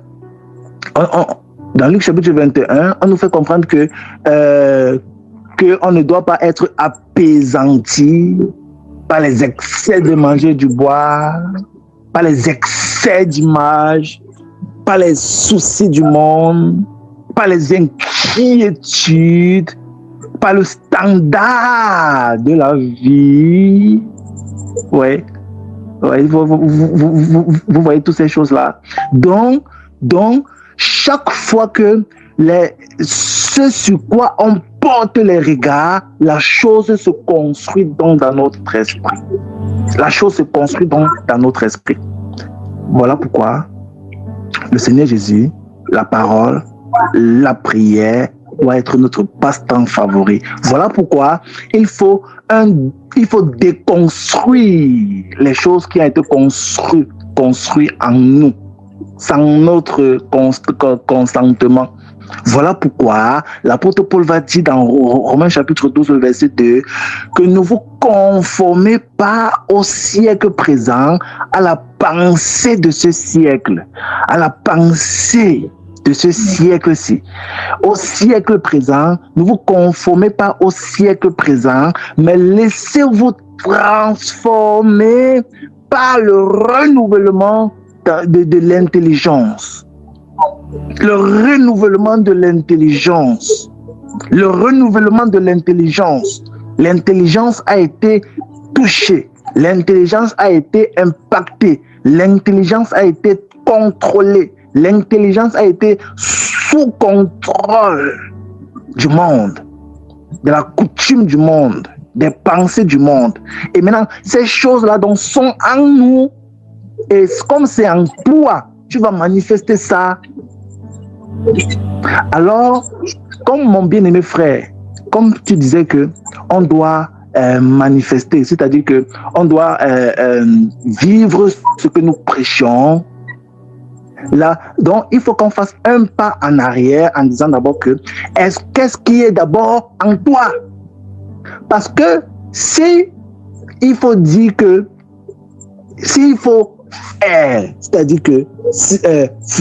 dans Luc chapitre 21, on nous fait comprendre que on ne doit pas être appesanti pas les excès de manger du bois, pas les excès d'image, pas les soucis du monde, pas les inquiétudes, pas le standard de la vie. Ouais, vous voyez toutes ces choses-là. Donc, chaque fois que ce sur quoi on porte les regards, la chose se construit donc dans notre esprit. La chose se construit donc dans notre esprit. Voilà pourquoi le Seigneur Jésus, la parole, la prière doit être notre passe-temps favori. Voilà pourquoi il faut déconstruire les choses qui ont été construites en nous, sans notre consentement. Voilà pourquoi l'apôtre Paul va dire dans Romains chapitre 12, le verset 2, que ne vous conformez pas au siècle présent, à la pensée de ce siècle, à la pensée de ce siècle-ci. Au siècle présent, ne vous conformez pas au siècle présent, mais laissez-vous transformer par le renouvellement de l'intelligence. Le renouvellement de l'intelligence. Le renouvellement de l'intelligence. L'intelligence a été touchée. L'intelligence a été impactée. L'intelligence a été contrôlée. L'intelligence a été sous contrôle du monde, de la coutume du monde, des pensées du monde. Et maintenant, ces choses-là donc sont en nous. Et comme c'est en toi, tu vas manifester ça. Alors, comme mon bien-aimé frère, comme tu disais que on doit manifester, c'est-à-dire que on doit vivre ce que nous prêchons. Là, donc, il faut qu'on fasse un pas en arrière en disant d'abord que qu'est-ce qui est d'abord en toi? Parce que il faut dire que s'il faut faire, c'est-à-dire que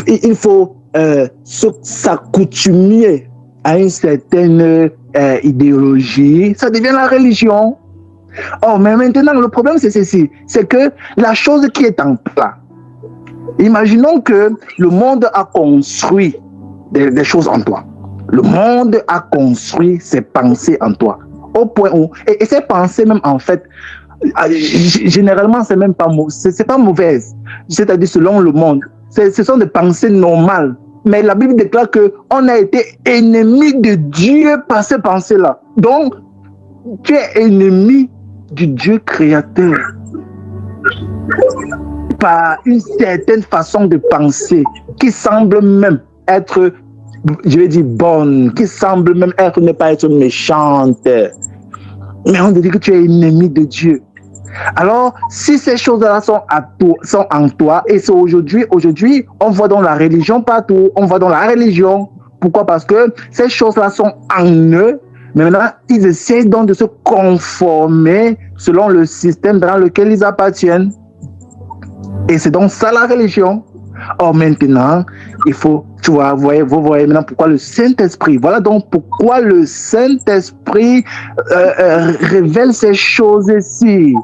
il faut s'accoutumer à une certaine idéologie, ça devient la religion. Oh, mais maintenant, le problème, c'est ceci, c'est que la chose qui est en toi, imaginons que le monde a construit des choses en toi. Le monde a construit ses pensées en toi. Au point où, et ces pensées même en fait, généralement c'est même pas c'est pas mauvaise. C'est-à-dire selon le monde, ce sont des pensées normales. Mais la Bible déclare que on a été ennemi de Dieu par ces pensées-là. Donc, tu es ennemi du Dieu créateur par une certaine façon de penser qui semble même être, je vais dire, bonne, qui semble même ne pas être méchante. Mais on dit que tu es ennemi de Dieu. Alors, si ces choses-là sont en toi, et c'est aujourd'hui, on voit dans la religion partout, on voit dans la religion. Pourquoi? Parce que ces choses-là sont en eux, mais maintenant, ils essaient donc de se conformer selon le système dans lequel ils appartiennent. Et c'est donc ça la religion. Or maintenant, il faut, tu vois, vous voyez maintenant pourquoi le Saint-Esprit, voilà donc pourquoi le Saint-Esprit révèle ces choses-ci,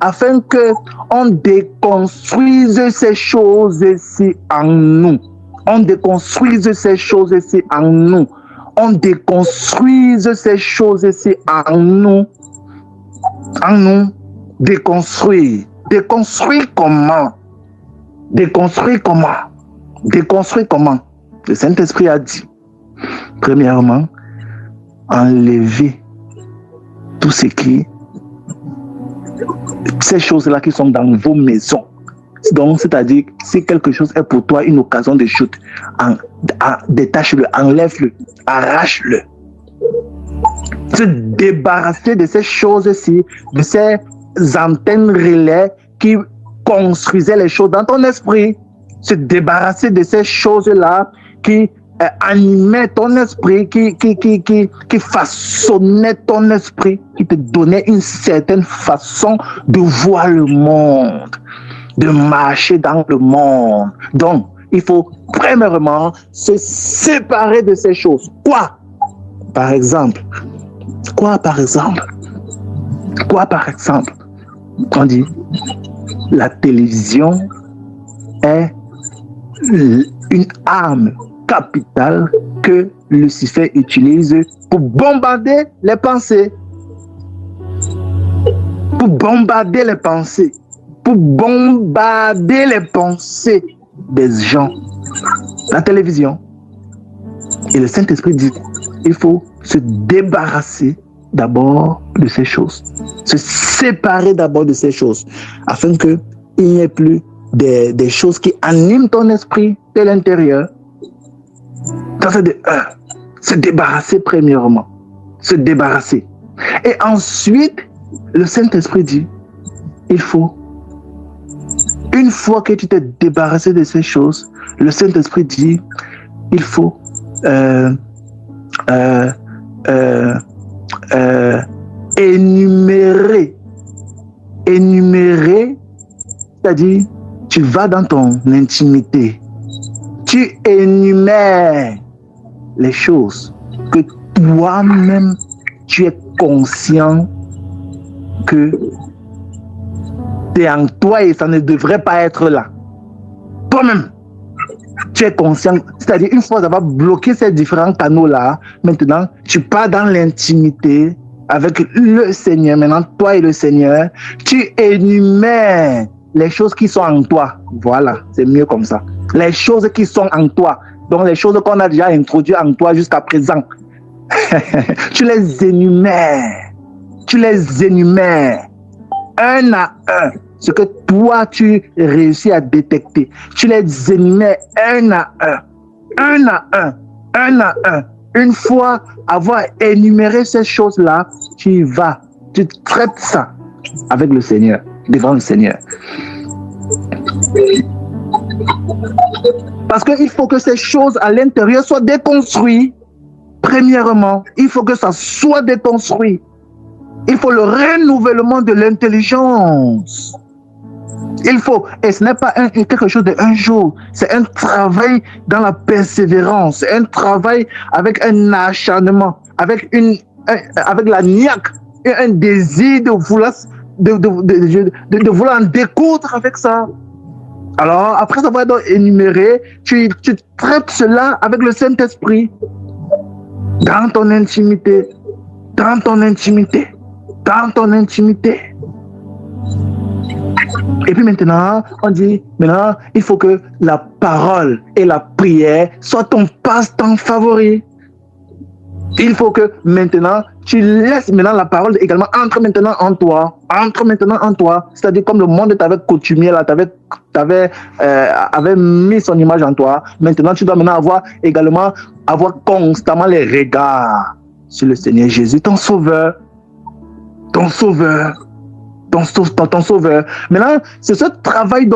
afin qu'on déconstruise ces choses-ci en nous. On déconstruise ces choses-ci en nous. On déconstruise ces choses-ci en nous. En nous. Déconstruire. Déconstruire comment? Déconstruire comment? Déconstruire comment? Le Saint-Esprit a dit, premièrement, enlever tout ce qui, ces choses-là qui sont dans vos maisons. Donc, c'est-à-dire, si quelque chose est pour toi une occasion de chute, détache-le, enlève-le, arrache-le. Se débarrasser de ces choses-ci, de ces antennes relais qui construisaient les choses dans ton esprit. Se débarrasser de ces choses-là qui animaient ton esprit, qui façonnaient ton esprit, qui te donnaient une certaine façon de voir le monde, de marcher dans le monde. Donc, il faut premièrement se séparer de ces choses. Quoi, par exemple? On dit, la télévision est une arme capitale que Lucifer utilise pour bombarder les pensées. Pour bombarder les pensées. Pour bombarder les pensées des gens. La télévision. Et le Saint-Esprit dit, il faut se débarrasser d'abord de ces choses. Se séparer d'abord de ces choses. Afin qu'il n'y ait plus des choses qui animent ton esprit de l'intérieur. Ça c'est de se débarrasser premièrement. Se débarrasser. Et ensuite, le Saint-Esprit dit, il faut, une fois que tu t'es débarrassé de ces choses, le Saint-Esprit dit, il faut énumérer, c'est-à-dire, tu vas dans ton intimité, tu énumères les choses que toi-même, tu es conscient que c'est en toi et ça ne devrait pas être là. Toi-même, tu es conscient, c'est-à-dire une fois d'avoir bloqué ces différents canaux-là, maintenant, tu pars dans l'intimité avec le Seigneur. Maintenant, toi et le Seigneur, tu énumères les choses qui sont en toi. Voilà, c'est mieux comme ça. Les choses qui sont en toi, donc les choses qu'on a déjà introduites en toi jusqu'à présent. Tu les énumères. Tu les énumères un à un. Ce que toi, tu réussis à détecter. Tu les énumères un à un. Un à un. Un à un. Une fois avoir énuméré ces choses-là, tu y vas. Tu traites ça avec le Seigneur, devant le Seigneur. Parce qu'il faut que ces choses à l'intérieur soient déconstruites. Premièrement, il faut que ça soit déconstruit. Il faut le renouvellement de l'intelligence. Il faut, et ce n'est pas quelque chose d'un jour, c'est un travail dans la persévérance, c'est un travail avec un acharnement, avec la niaque et un désir de vouloir en découdre avec ça. Alors, après avoir énuméré, tu traites cela avec le Saint-Esprit. Dans ton intimité. Dans ton intimité. Dans ton intimité. Et puis maintenant, on dit, maintenant, il faut que la parole et la prière soient ton passe-temps favori. Il faut que maintenant, tu laisses maintenant la parole également entre maintenant en toi. Entre maintenant en toi. C'est-à-dire comme le monde t'avait coutumier là, avait mis son image en toi. Maintenant, tu dois maintenant avoir constamment les regards sur le Seigneur Jésus, ton sauveur. Ton sauveur. Ton sauveur. Maintenant, c'est ce travail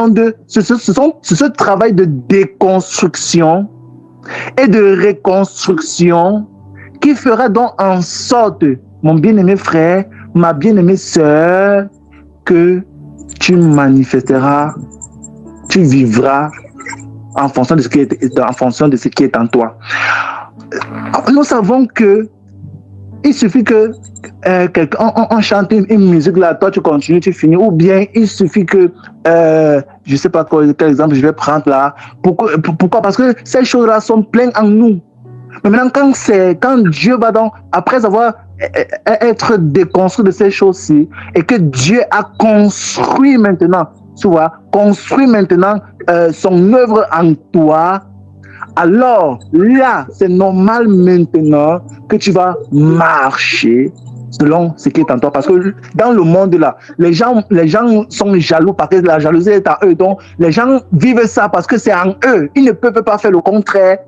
ce travail de déconstruction et de reconstruction qui fera donc en sorte, mon bien-aimé frère, ma bien-aimée sœur, que tu manifesteras, tu vivras en fonction de ce qui est en toi. Nous savons que il suffit que on chante une musique là, toi tu continues, tu finis, ou bien il suffit que je sais pas quel exemple je vais prendre là. Pourquoi? Parce que ces choses-là sont pleines en nous. Mais maintenant, quand Dieu va donc, après avoir être déconstruit de ces choses-ci, et que Dieu a construit maintenant, tu vois, son œuvre en toi, alors là, c'est normal maintenant que tu vas marcher selon ce qui est en toi. Parce que dans le monde là, les gens sont jaloux parce que la jalousie est en eux. Donc, les gens vivent ça parce que c'est en eux. Ils ne peuvent pas faire le contraire.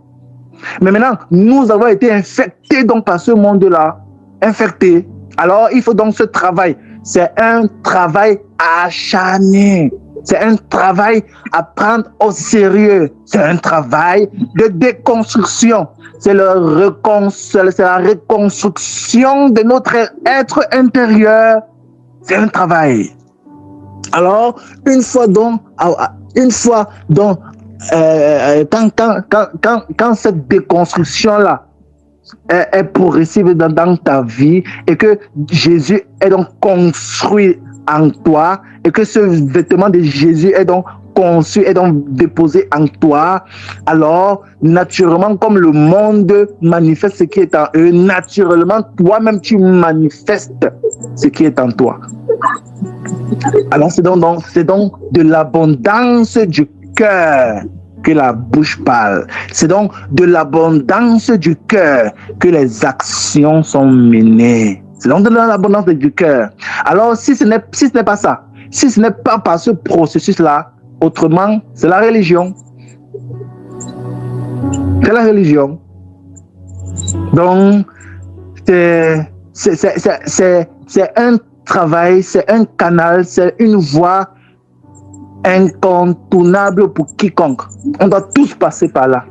Mais maintenant, nous avons été infectés donc par ce monde-là. Infectés. Alors, il faut donc ce travail. C'est un travail acharné. C'est un travail à prendre au sérieux. C'est un travail de déconstruction. C'est la reconstruction de notre être intérieur. C'est un travail. Alors, une fois donc, quand cette déconstruction-là est progressive dans ta vie et que Jésus est donc construit en toi et que ce vêtement de Jésus est donc conçu, est donc déposé en toi, alors naturellement, comme le monde manifeste ce qui est en eux, naturellement, toi-même, tu manifestes ce qui est en toi. Alors c'est donc de l'abondance du cœur que la bouche parle. C'est donc de l'abondance du cœur que les actions sont menées. C'est donc de l'abondance du cœur. Alors si ce n'est pas ça, si ce n'est pas par ce processus-là, autrement, c'est la religion. C'est la religion. Donc, c'est un travail, c'est un canal, c'est une voie incontournable pour quiconque. On doit tous passer par là.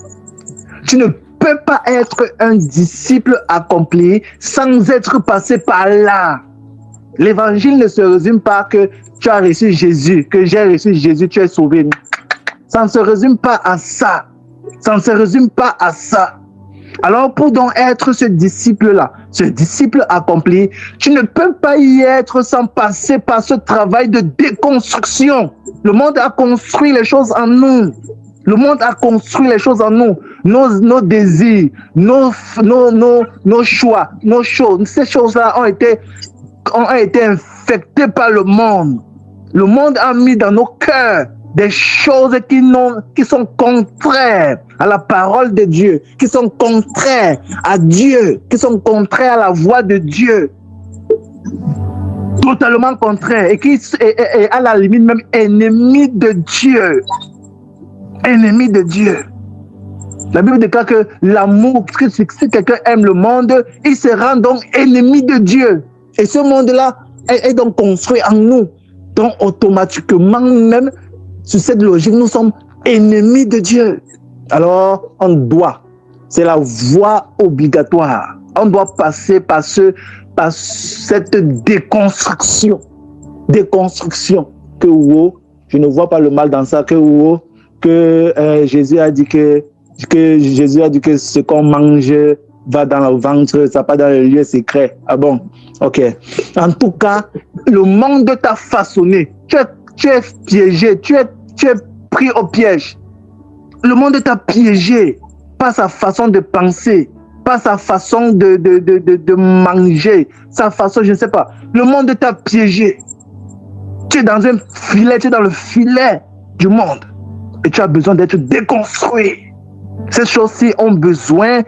Tu ne peux pas être un disciple accompli sans être passé par là. L'évangile ne se résume pas que tu as reçu Jésus, que j'ai reçu Jésus, tu es sauvé. Ça ne se résume pas à ça. Ça ne se résume pas à ça. Alors, pour donc être ce disciple-là, ce disciple accompli, tu ne peux pas y être sans passer par ce travail de déconstruction. Le monde a construit les choses en nous. Le monde a construit les choses en nous. Nos désirs, nos choix, nos choses. Ces choses-là ont été infectées par le monde. Le monde a mis dans nos cœurs des choses qui sont contraires à la parole de Dieu, qui sont contraires à Dieu, qui sont contraires à la voix de Dieu. Totalement contraires et qui est à la limite même ennemi de Dieu. Ennemi de Dieu. La Bible déclare que l'amour, si quelqu'un aime le monde, il se rend donc ennemi de Dieu. Et ce monde-là est donc construit en nous. Donc automatiquement même, sur cette logique, nous sommes ennemis de Dieu. Alors, on doit, c'est la voie obligatoire. On doit passer par cette déconstruction. Déconstruction. Que je ne vois pas le mal dans ça. Que Jésus a dit que ce qu'on mange va dans le ventre, ça pas dans le lieu secret. Ah bon? Ok. En tout cas, le monde t'a façonné. Tu es piégé, tu es pris au piège. Le monde t'a piégé par sa façon de penser, par sa façon de manger, sa façon, je ne sais pas. Le monde t'a piégé. Tu es dans un filet, tu es dans le filet du monde. Et tu as besoin d'être déconstruit. Ces choses-ci ont besoin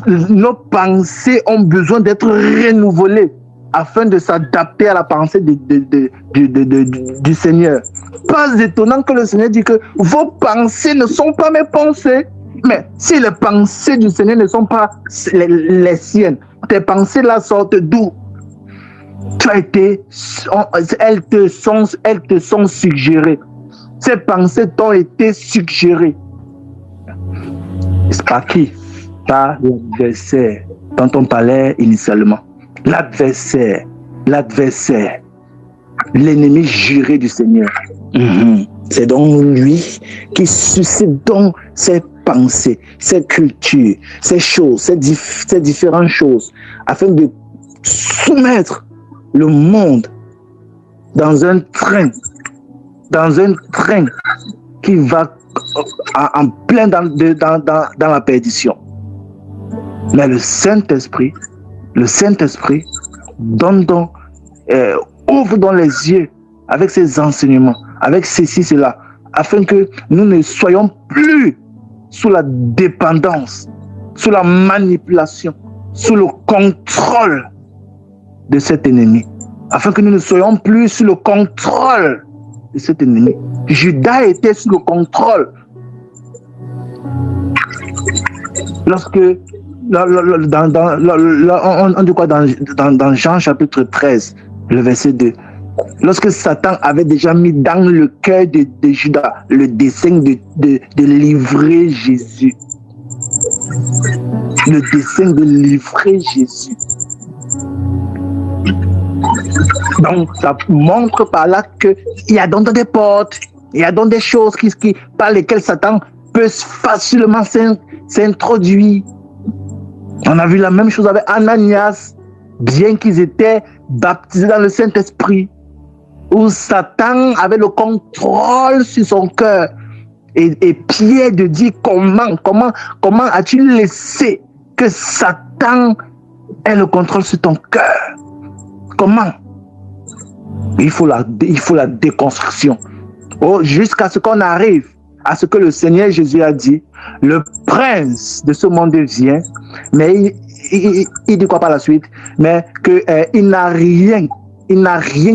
nos pensées ont besoin d'être renouvelées afin de s'adapter à la pensée du Seigneur. Pas étonnant que le Seigneur dit que vos pensées ne sont pas mes pensées. Mais si les pensées du Seigneur ne sont pas les siennes, tes pensées là sortent d'où? Elles te sont suggérées. Ces pensées t'ont été suggérées. C'est par qui? Par l'adversaire dont on parlait initialement. L'adversaire, l'ennemi juré du Seigneur. C'est donc lui qui suscite donc ces pensées, ces cultures, ces choses, ces différentes choses, afin de soumettre le monde dans un train qui va en plein dans la perdition. Mais le Saint-Esprit donne donc, ouvre dans les yeux avec ses enseignements, avec ceci, cela, afin que nous ne soyons plus sous la dépendance, sous la manipulation, sous le contrôle de cet ennemi, afin que nous ne soyons plus sous le contrôle de cet ennemi. Judas était sous le contrôle. Lorsque on dit quoi dans Jean chapitre 13, le verset 2, lorsque Satan avait déjà mis dans le cœur de Judas le dessein de livrer Jésus. Le dessein de livrer Jésus. Donc, ça montre par là qu'il y a donc des portes, il y a donc des choses par lesquelles Satan peut facilement s'introduire. On a vu la même chose avec Ananias, bien qu'ils étaient baptisés dans le Saint-Esprit, où Satan avait le contrôle sur son cœur. Et Pierre de dire comment as-tu laissé que Satan ait le contrôle sur ton cœur? Comment? Il faut la déconstruction. Jusqu'à ce qu'on arrive à ce que le Seigneur Jésus a dit, le prince de ce monde vient, mais il dit quoi par la suite? Mais qu'il n'a rien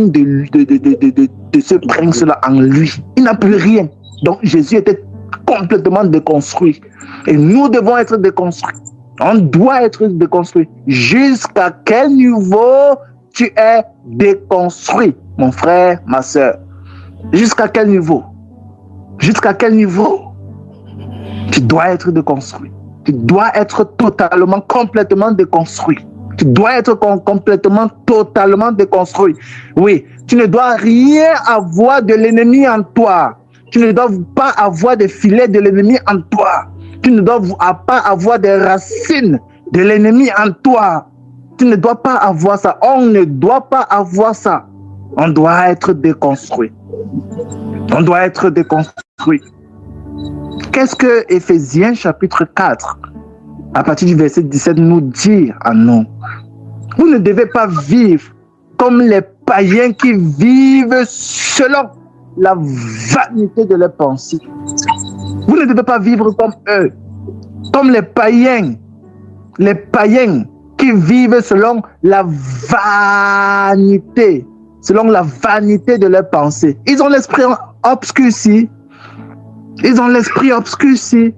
de ce prince-là en lui. Il n'a plus rien. Donc Jésus était complètement déconstruit. Et nous devons être déconstruits. On doit être déconstruit. Jusqu'à quel niveau tu es déconstruit, mon frère, ma soeur? Jusqu'à quel niveau? Jusqu'à quel niveau tu dois être déconstruit? Tu dois être totalement, complètement déconstruit. Tu dois être complètement, totalement déconstruit. Oui, tu ne dois rien avoir de l'ennemi en toi. Tu ne dois pas avoir des filets de l'ennemi en toi. Tu ne dois pas avoir des racines de l'ennemi en toi. Tu ne dois pas avoir ça. On ne doit pas avoir ça. On doit être déconstruit. On doit être déconstruit. Qu'est-ce que Éphésiens chapitre 4, à partir du verset 17, nous dit à nous? Vous ne devez pas vivre comme les païens qui vivent selon la vanité de leurs pensées. Vous ne devez pas vivre comme eux, comme les païens qui vivent selon la vanité de leurs pensées. Ils ont l'esprit obscurci. Ils ont l'esprit obscurci.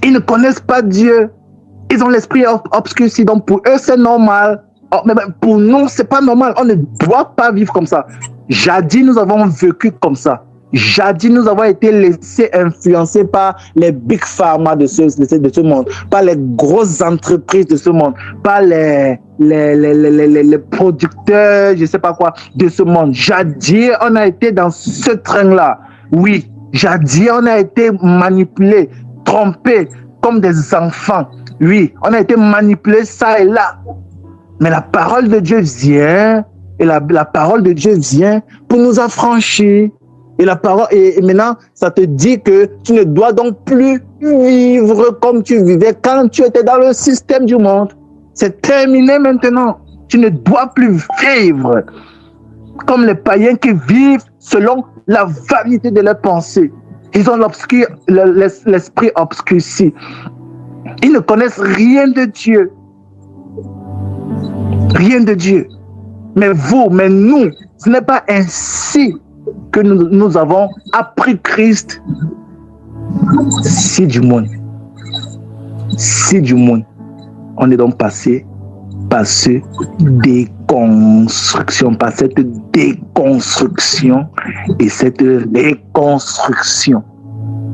Ils ne connaissent pas Dieu. Ils ont l'esprit obscurci. Donc pour eux, c'est normal. Mais pour nous, c'est pas normal. On ne doit pas vivre comme ça. Jadis, nous avons vécu comme ça. Jadis, nous avons été laissés influencer par les big pharma de ce monde, par les grosses entreprises de ce monde, par les producteurs, je ne sais pas quoi, de ce monde. Jadis, on a été dans ce train-là. Oui, jadis, on a été manipulés, trompés comme des enfants. Oui, on a été manipulés ça et là. Mais la parole de Dieu vient, et la parole de Dieu vient pour nous affranchir. Et maintenant, ça te dit que tu ne dois donc plus vivre comme tu vivais quand tu étais dans le système du monde. C'est terminé maintenant. Tu ne dois plus vivre comme les païens qui vivent selon la vanité de leurs pensées. Ils ont l'esprit obscurci. Ils ne connaissent rien de Dieu. Rien de Dieu. Mais nous, ce n'est pas ainsi que nous avons appris Christ. Si du moins, on est donc passé par cette déconstruction, et cette reconstruction.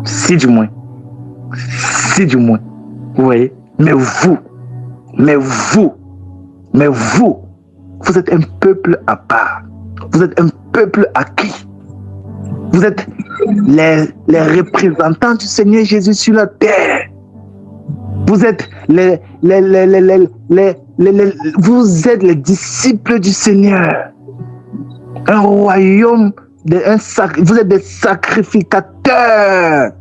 Si du moins, vous voyez, mais vous êtes un peuple à part. Vous êtes un peuple acquis. Vous êtes les représentants du Seigneur Jésus sur la terre. Vous êtes vous êtes les disciples du Seigneur. Un royaume, vous êtes des sacrificateurs.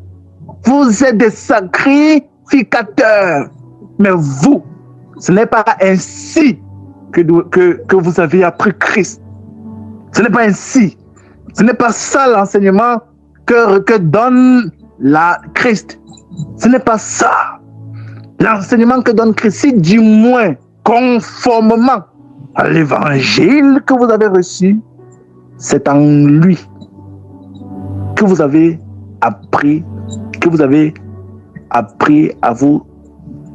Vous êtes des sacrificateurs. Mais vous, ce n'est pas ainsi que vous avez appris Christ. Ce n'est pas ainsi. Ce n'est pas ça l'enseignement que donne Christ. Ce n'est pas ça. L'enseignement que donne Christ, c'est du moins conformément à l'évangile que vous avez reçu. C'est en lui que vous avez appris à vous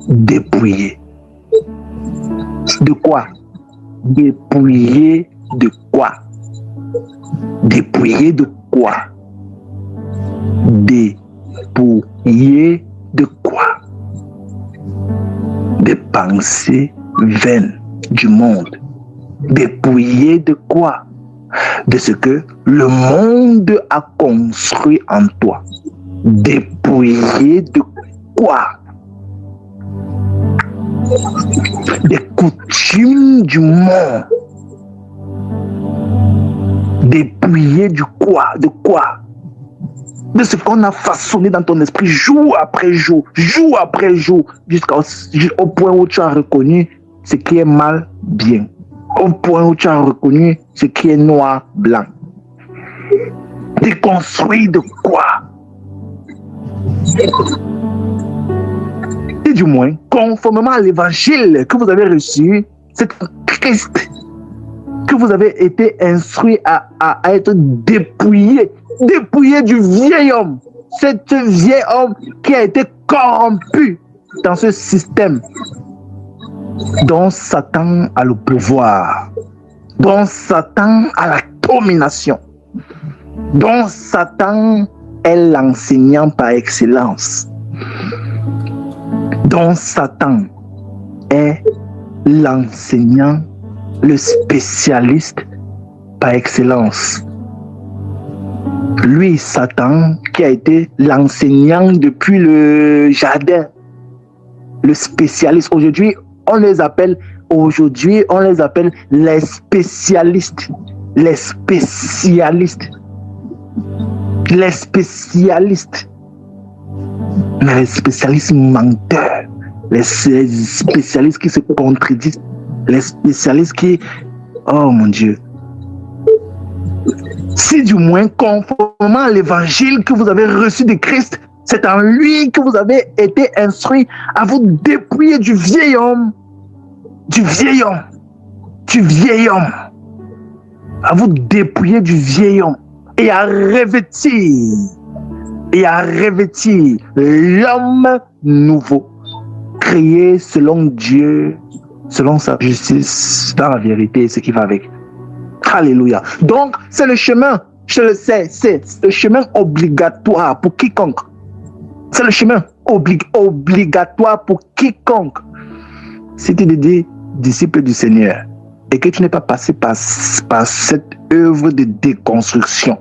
dépouiller. De quoi? Dépouiller de quoi? Dépouiller de quoi? Dépouiller de quoi? Des pensées vaines du monde. Dépouiller de quoi? De ce que le monde a construit en toi. Dépouiller de quoi? Des coutumes du monde. dépouillé du quoi? De quoi? De ce qu'on a façonné dans ton esprit jour après jour, jusqu'au point où tu as reconnu ce qui est mal, bien. Au point où tu as reconnu ce qui est noir, blanc. Déconstruit de quoi? Et du moins, conformément à l'évangile que vous avez reçu, c'est Christ que vous avez été instruit à être dépouillé du vieil homme. Cet vieil homme qui a été corrompu dans ce système dont Satan a le pouvoir, dont Satan a la domination, dont Satan est l'enseignant par excellence, dont Satan est l'enseignant, le spécialiste par excellence. Lui, Satan, qui a été l'enseignant depuis le jardin, le spécialiste. Aujourd'hui, on les appelle les spécialistes. Les spécialistes. Les spécialistes. Mais les spécialistes menteurs. Les spécialistes qui se contredisent. Les spécialistes qui... Oh mon Dieu. Si du moins, conformément à l'évangile que vous avez reçu de Christ, c'est en lui que vous avez été instruit à vous dépouiller du vieil homme, à vous dépouiller du vieil homme et à revêtir l'homme nouveau, créé selon Dieu, selon sa justice, dans la vérité et ce qui va avec. Alléluia. Donc, c'est le chemin, je le sais, c'est le chemin obligatoire pour quiconque. C'est le chemin obligatoire pour quiconque. Si tu te dis disciple du Seigneur et que tu n'es pas passé par cette œuvre de déconstruction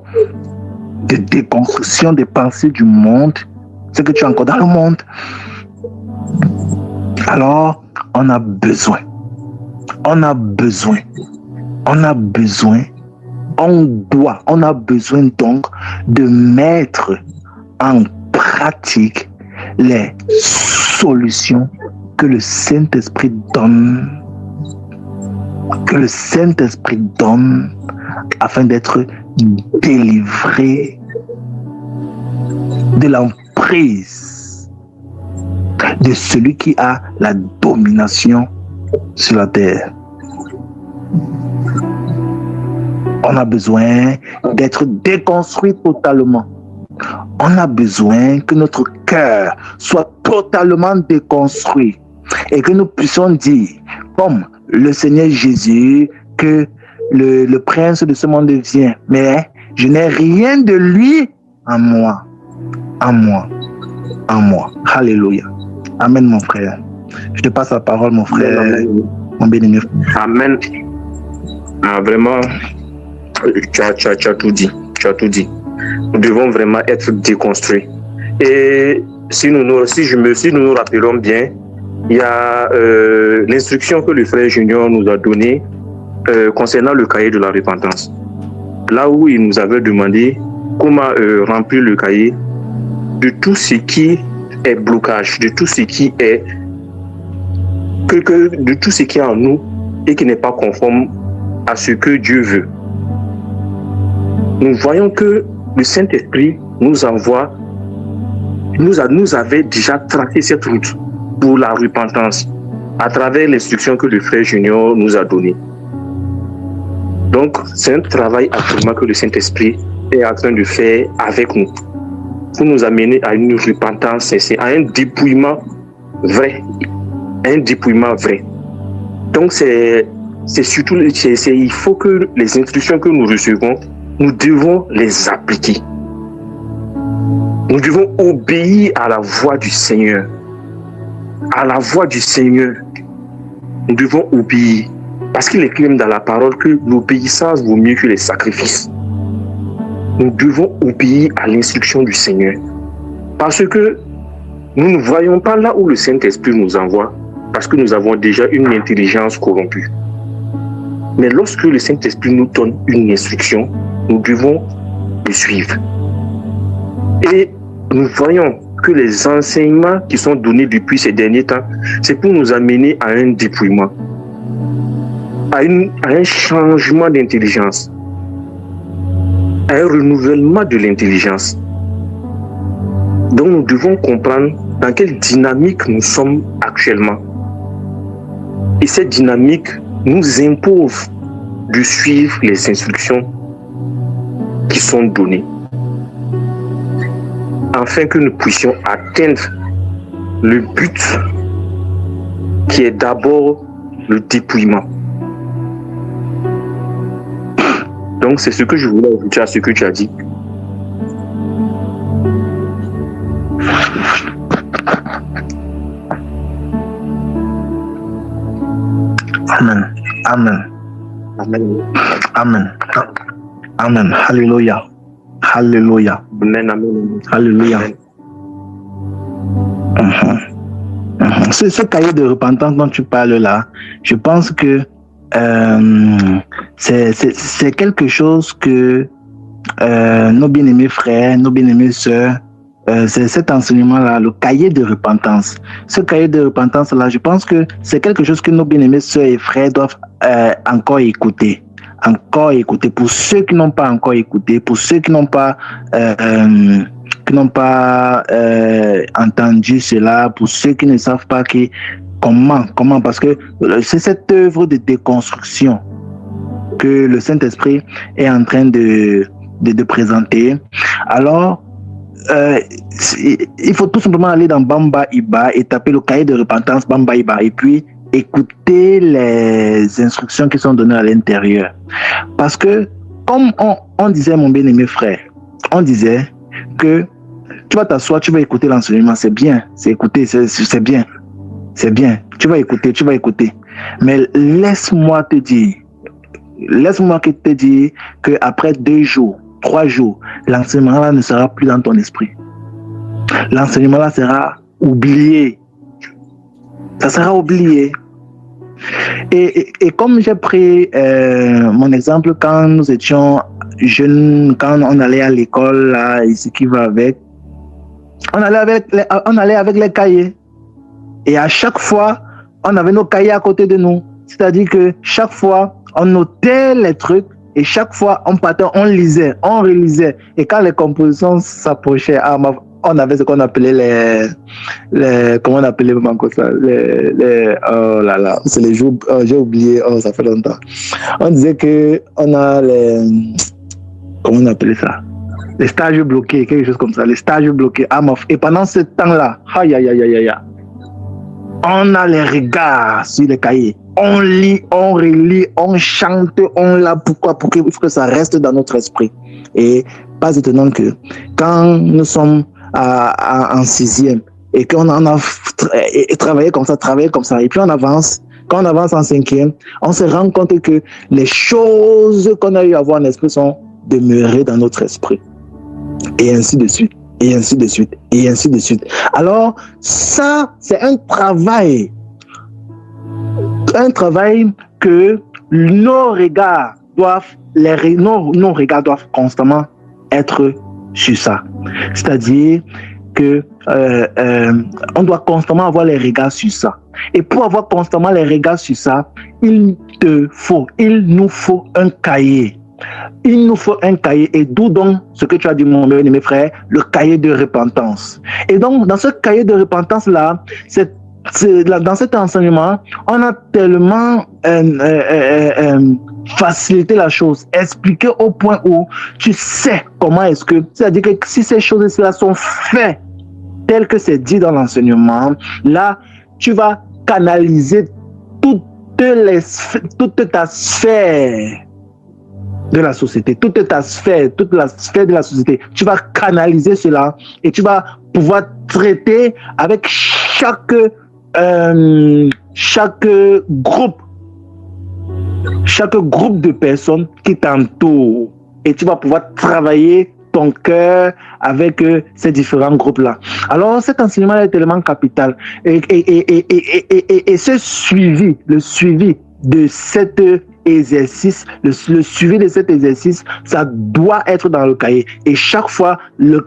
des pensées du monde, c'est que tu es encore dans le monde. Alors, on a besoin donc de mettre en pratique les solutions que le Saint-Esprit donne, afin d'être délivré de l'emprise de celui qui a la domination sur la terre. On a besoin d'être déconstruit totalement. On a besoin que notre cœur soit totalement déconstruit et que nous puissions dire, comme le Seigneur Jésus, que le prince de ce monde vient, mais je n'ai rien de lui en moi. Alléluia. Amen, mon frère. Je te passe la parole, mon frère. Amen. Mon béni. Amen. Ah, vraiment, tu as tout dit. Nous devons vraiment être déconstruits. Et si nous nous rappelons bien, il y a l'instruction que le frère Junior nous a donnée concernant le cahier de la repentance. Là où il nous avait demandé comment remplir le cahier de tout ce qui est blocage, de tout ce qui est de tout ce qui est en nous et qui n'est pas conforme à ce que Dieu veut. Nous voyons que le Saint-Esprit nous avait déjà tracé cette route pour la repentance à travers l'instruction que le frère Junior nous a donnée. Donc, c'est un travail actuellement que le Saint-Esprit est en train de faire avec nous pour nous amener à une repentance sincère, à un dépouillement vrai. Donc, c'est surtout, il faut que les instructions que nous recevons, nous devons les appliquer. Nous devons obéir à la voix du Seigneur. Nous devons obéir. Parce qu'il est écrit dans la parole que l'obéissance vaut mieux que les sacrifices. Nous devons obéir à l'instruction du Seigneur. Parce que nous ne voyons pas là où le Saint-Esprit nous envoie, parce que nous avons déjà une intelligence corrompue. Mais lorsque le Saint-Esprit nous donne une instruction, nous devons le suivre. Et nous voyons que les enseignements qui sont donnés depuis ces derniers temps, c'est pour nous amener à un dépouillement, à un changement d'intelligence, à un renouvellement de l'intelligence. Donc nous devons comprendre dans quelle dynamique nous sommes actuellement. Et cette dynamique nous impose de suivre les instructions qui sont données, afin que nous puissions atteindre le but qui est d'abord le dépouillement. Donc c'est ce que je voulais ajouter à ce que tu as dit. Amen. Amen. Amen. Amen. Amen. Alléluia. Alléluia. Amen. Amen. Alléluia. Ce cahier de repentance dont tu parles là, je pense que c'est quelque chose que nos bien-aimés frères, nos bien-aimés sœurs, c'est cet enseignement-là, le cahier de repentance. Ce cahier de repentance-là, je pense que c'est quelque chose que nos bien-aimés sœurs et frères doivent encore écouter. Encore écouter. Pour ceux qui n'ont pas encore écouté, pour ceux qui n'ont pas entendu cela, pour ceux qui ne savent pas comment, parce que c'est cette œuvre de déconstruction que le Saint-Esprit est en train de présenter. Alors, il faut tout simplement aller dans Bamba Iba et taper le cahier de repentance Bamba Iba et puis écouter les instructions qui sont données à l'intérieur. Parce que, comme on disait, mon bien-aimé frère, on disait que tu vas t'asseoir, tu vas écouter l'enseignement, c'est bien, c'est écouter, c'est bien, c'est bien, tu vas écouter. Mais laisse-moi te dire qu'après 2 jours, 3 jours, l'enseignement-là ne sera plus dans ton esprit. L'enseignement-là sera oublié. Ça sera oublié. Et comme j'ai pris mon exemple quand nous étions jeunes, quand on allait à l'école, là, et ce qui va avec, on allait avec les cahiers. Et à chaque fois, on avait nos cahiers à côté de nous. C'est-à-dire que chaque fois, on notait les trucs. Et chaque fois, on partait, on lisait, on relisait. Et quand les compositions s'approchaient, on avait ce qu'on appelait comment on appelait encore ça? Oh là là, c'est les jours, j'ai oublié, ça fait longtemps. On disait que on a comment on appelait ça? Les stages bloqués, quelque chose comme ça, les stages bloqués. Et pendant ce temps-là, on a les regards sur les cahiers. On lit, on relit, on chante, on l'a. Pourquoi? Pour que ça reste dans notre esprit. Et pas étonnant que quand nous sommes en 6e et qu'on en a travaillé comme ça, et puis on avance, quand on avance en 5e, on se rend compte que les choses qu'on a eu à voir en esprit sont demeurées dans notre esprit. Et ainsi de suite, et ainsi de suite, et ainsi de suite. Alors, ça, c'est un travail que nos regards doivent constamment être sur ça. C'est-à-dire que on doit constamment avoir les regards sur ça. Et pour avoir constamment les regards sur ça, il nous faut un cahier. Il nous faut un cahier, et d'où donc ce que tu as dit, mon bien-aimé frère, le cahier de repentance. Et donc, dans ce cahier de repentance-là, dans cet enseignement, on a tellement facilité la chose, expliqué au point où tu sais comment est-ce que, c'est-à-dire que si ces choses-là sont faites telles que c'est dit dans l'enseignement, là, tu vas canaliser toute ta sphère de la société, toute la sphère de la société. Tu vas canaliser cela et tu vas pouvoir traiter avec chaque groupe de personnes qui t'entourent, et tu vas pouvoir travailler ton cœur avec ces différents groupes-là. Alors, cet enseignement est tellement capital, et le suivi de cette exercice, le suivi de cet exercice, ça doit être dans le cahier. Et chaque fois,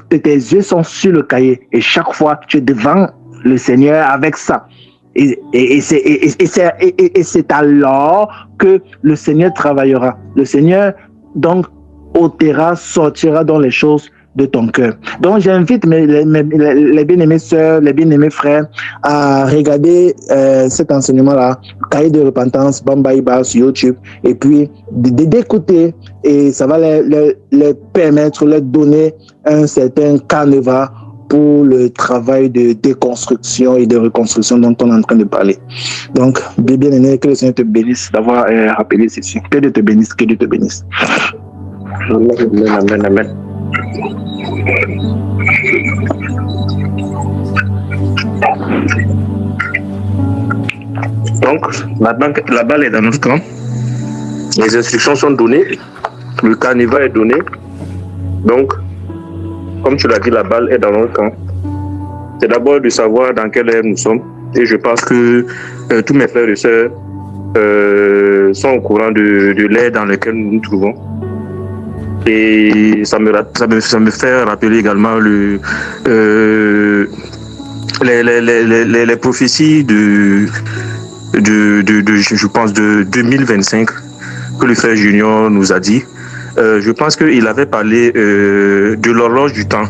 tes yeux sont sur le cahier. Et chaque fois, tu es devant le Seigneur avec ça. Et c'est alors que le Seigneur travaillera. Le Seigneur, donc, ôtera, sortira dans les choses de ton cœur. Donc, j'invite les bien-aimés sœurs, les bien-aimés frères à regarder cet enseignement-là, Cahier de repentance, Bambaïba sur YouTube, et puis d'écouter, et ça va les permettre, leur donner un certain canevas pour le travail de déconstruction et de reconstruction dont on est en train de parler. Donc, bien-aimé, que le Seigneur te bénisse d'avoir rappelé ceci. Que Dieu te bénisse, que Dieu te bénisse. Amen, amen, amen. Donc, la balle est dans notre camp. Les instructions sont données. Le canevas est donné. Donc, comme tu l'as dit, la balle est dans notre camp. C'est d'abord de savoir dans quelle ère nous sommes. Et je pense que tous mes frères et sœurs sont au courant de l'ère dans laquelle nous nous trouvons. Et ça me fait rappeler également les prophéties je pense de 2025 que le frère Junior nous a dit. Je pense qu'il avait parlé de l'horloge du temps.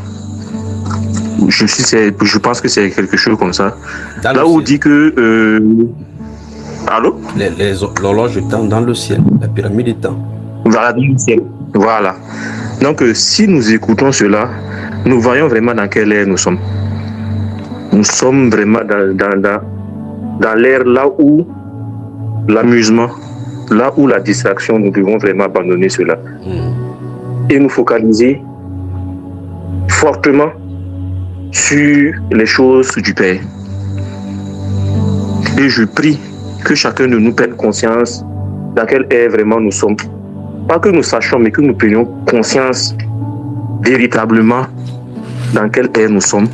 Je pense que c'est quelque chose comme ça. Là où on dit que... Allô? L'horloge du temps dans le ciel, la pyramide du temps. Voilà, dans le ciel. Voilà. Donc, si nous écoutons cela, nous voyons vraiment dans quelle ère nous sommes. Nous sommes vraiment dans l'ère là où l'amusement, là où la distraction, nous devons vraiment abandonner cela. Et nous focaliser fortement sur les choses du Père. Et je prie que chacun de nous prenne conscience dans quelle ère vraiment nous sommes. Pas que nous sachions, mais que nous prenions conscience véritablement dans quelle ère nous sommes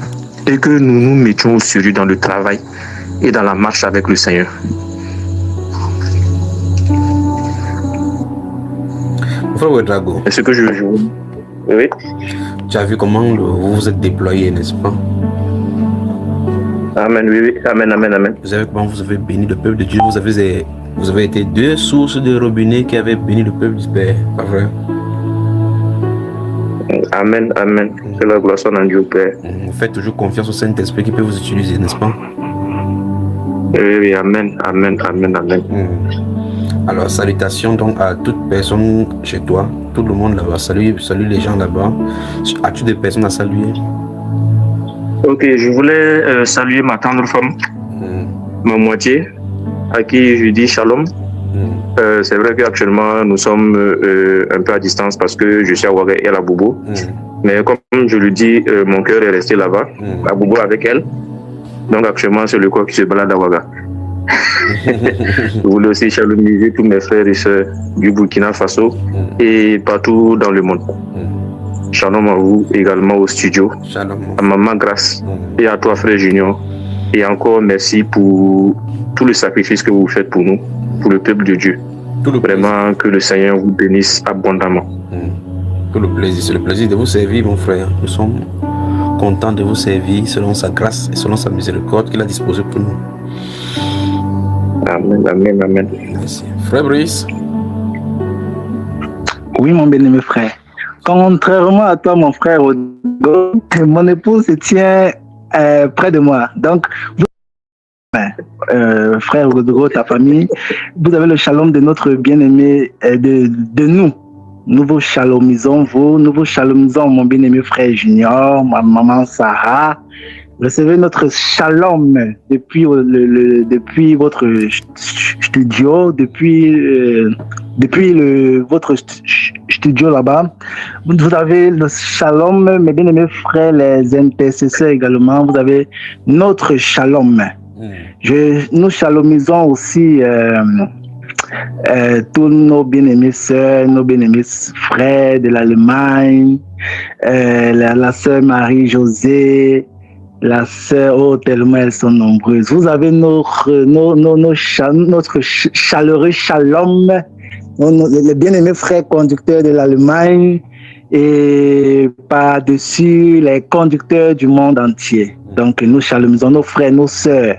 et que nous nous mettions au sérieux dans le travail et dans la marche avec le Seigneur. Frère Ouedraogo, est-ce que je... Oui. Tu as vu comment vous vous êtes déployé, n'est-ce pas? Amen, oui. Amen, amen, amen. Vous savez comment vous avez béni le peuple de Dieu. Vous avez été deux sources de robinet qui avaient béni le peuple du Père, pas vrai? Amen, amen. Que la gloire soit en Dieu, Père. Vous faites toujours confiance au Saint-Esprit qui peut vous utiliser, n'est-ce pas? Oui, amen, amen, amen, amen. Alors, salutations donc à toute personne chez toi, tout le monde là-bas. Salut les gens là-bas. As-tu des personnes à saluer? Ok, je voulais saluer ma tendre femme, ma moitié, à qui je dis shalom. C'est vrai qu'actuellement nous sommes un peu à distance parce que je suis à Ouaga et à la Bobo. Mais comme je le dis, mon cœur est resté là-bas, à Bobo avec elle. Donc actuellement c'est le corps qui se balade à Ouaga. Je voulais aussi chaloniser tous mes frères et sœurs du Burkina Faso et partout dans le monde. Shalom à vous également au studio, Shalom. à Maman Grâce et à toi frère Junior. Et encore merci pour tout le sacrifice que vous faites pour nous, pour le peuple de Dieu. Vraiment que le Seigneur vous bénisse abondamment. Tout le plaisir, c'est le plaisir de vous servir mon frère. Nous sommes contents de vous servir selon sa grâce et selon sa miséricorde qu'il a disposée pour nous. Amen, amen, amen. Merci. Frère Brice. Oui mon bien-aimé frère. Contrairement à toi, mon frère, mon épouse se tient près de moi. Donc, frère Rodrigo, ta famille, vous avez le shalom de notre bien-aimé, de nous. Nous vous shalomisons, nous vous shalomisons, mon bien-aimé frère Junior, ma maman Sarah. Recevez notre shalom depuis votre studio, depuis votre studio là-bas. Vous avez le shalom, mes bien-aimés frères, les intercesseurs également. Vous avez notre shalom. Nous shalomisons aussi tous nos bien-aimés sœurs, nos bien-aimés frères de l'Allemagne, la sœur Marie-Josée, la sœur, tellement elles sont nombreuses. Vous avez notre chaleureux shalom les bien-aimés frères conducteurs de l'Allemagne et par-dessus les conducteurs du monde entier. Donc nous saluons nos frères, nos sœurs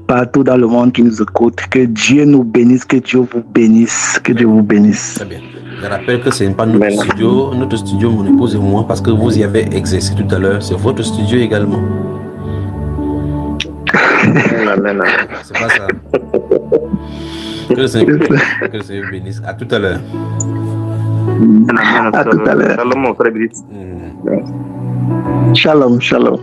partout dans le monde qui nous écoutent. Que Dieu nous bénisse, que Dieu vous bénisse, que Dieu vous bénisse. Très bien. Je rappelle que ce n'est pas notre studio, mon épouse et moi, parce que vous y avez exercé tout à l'heure, c'est votre studio également. Amen. C'est pas ça. Que le Seigneur bénisse. À tout à l'heure. À tout à l'heure. Shalom, mon frère Brice. Shalom, shalom.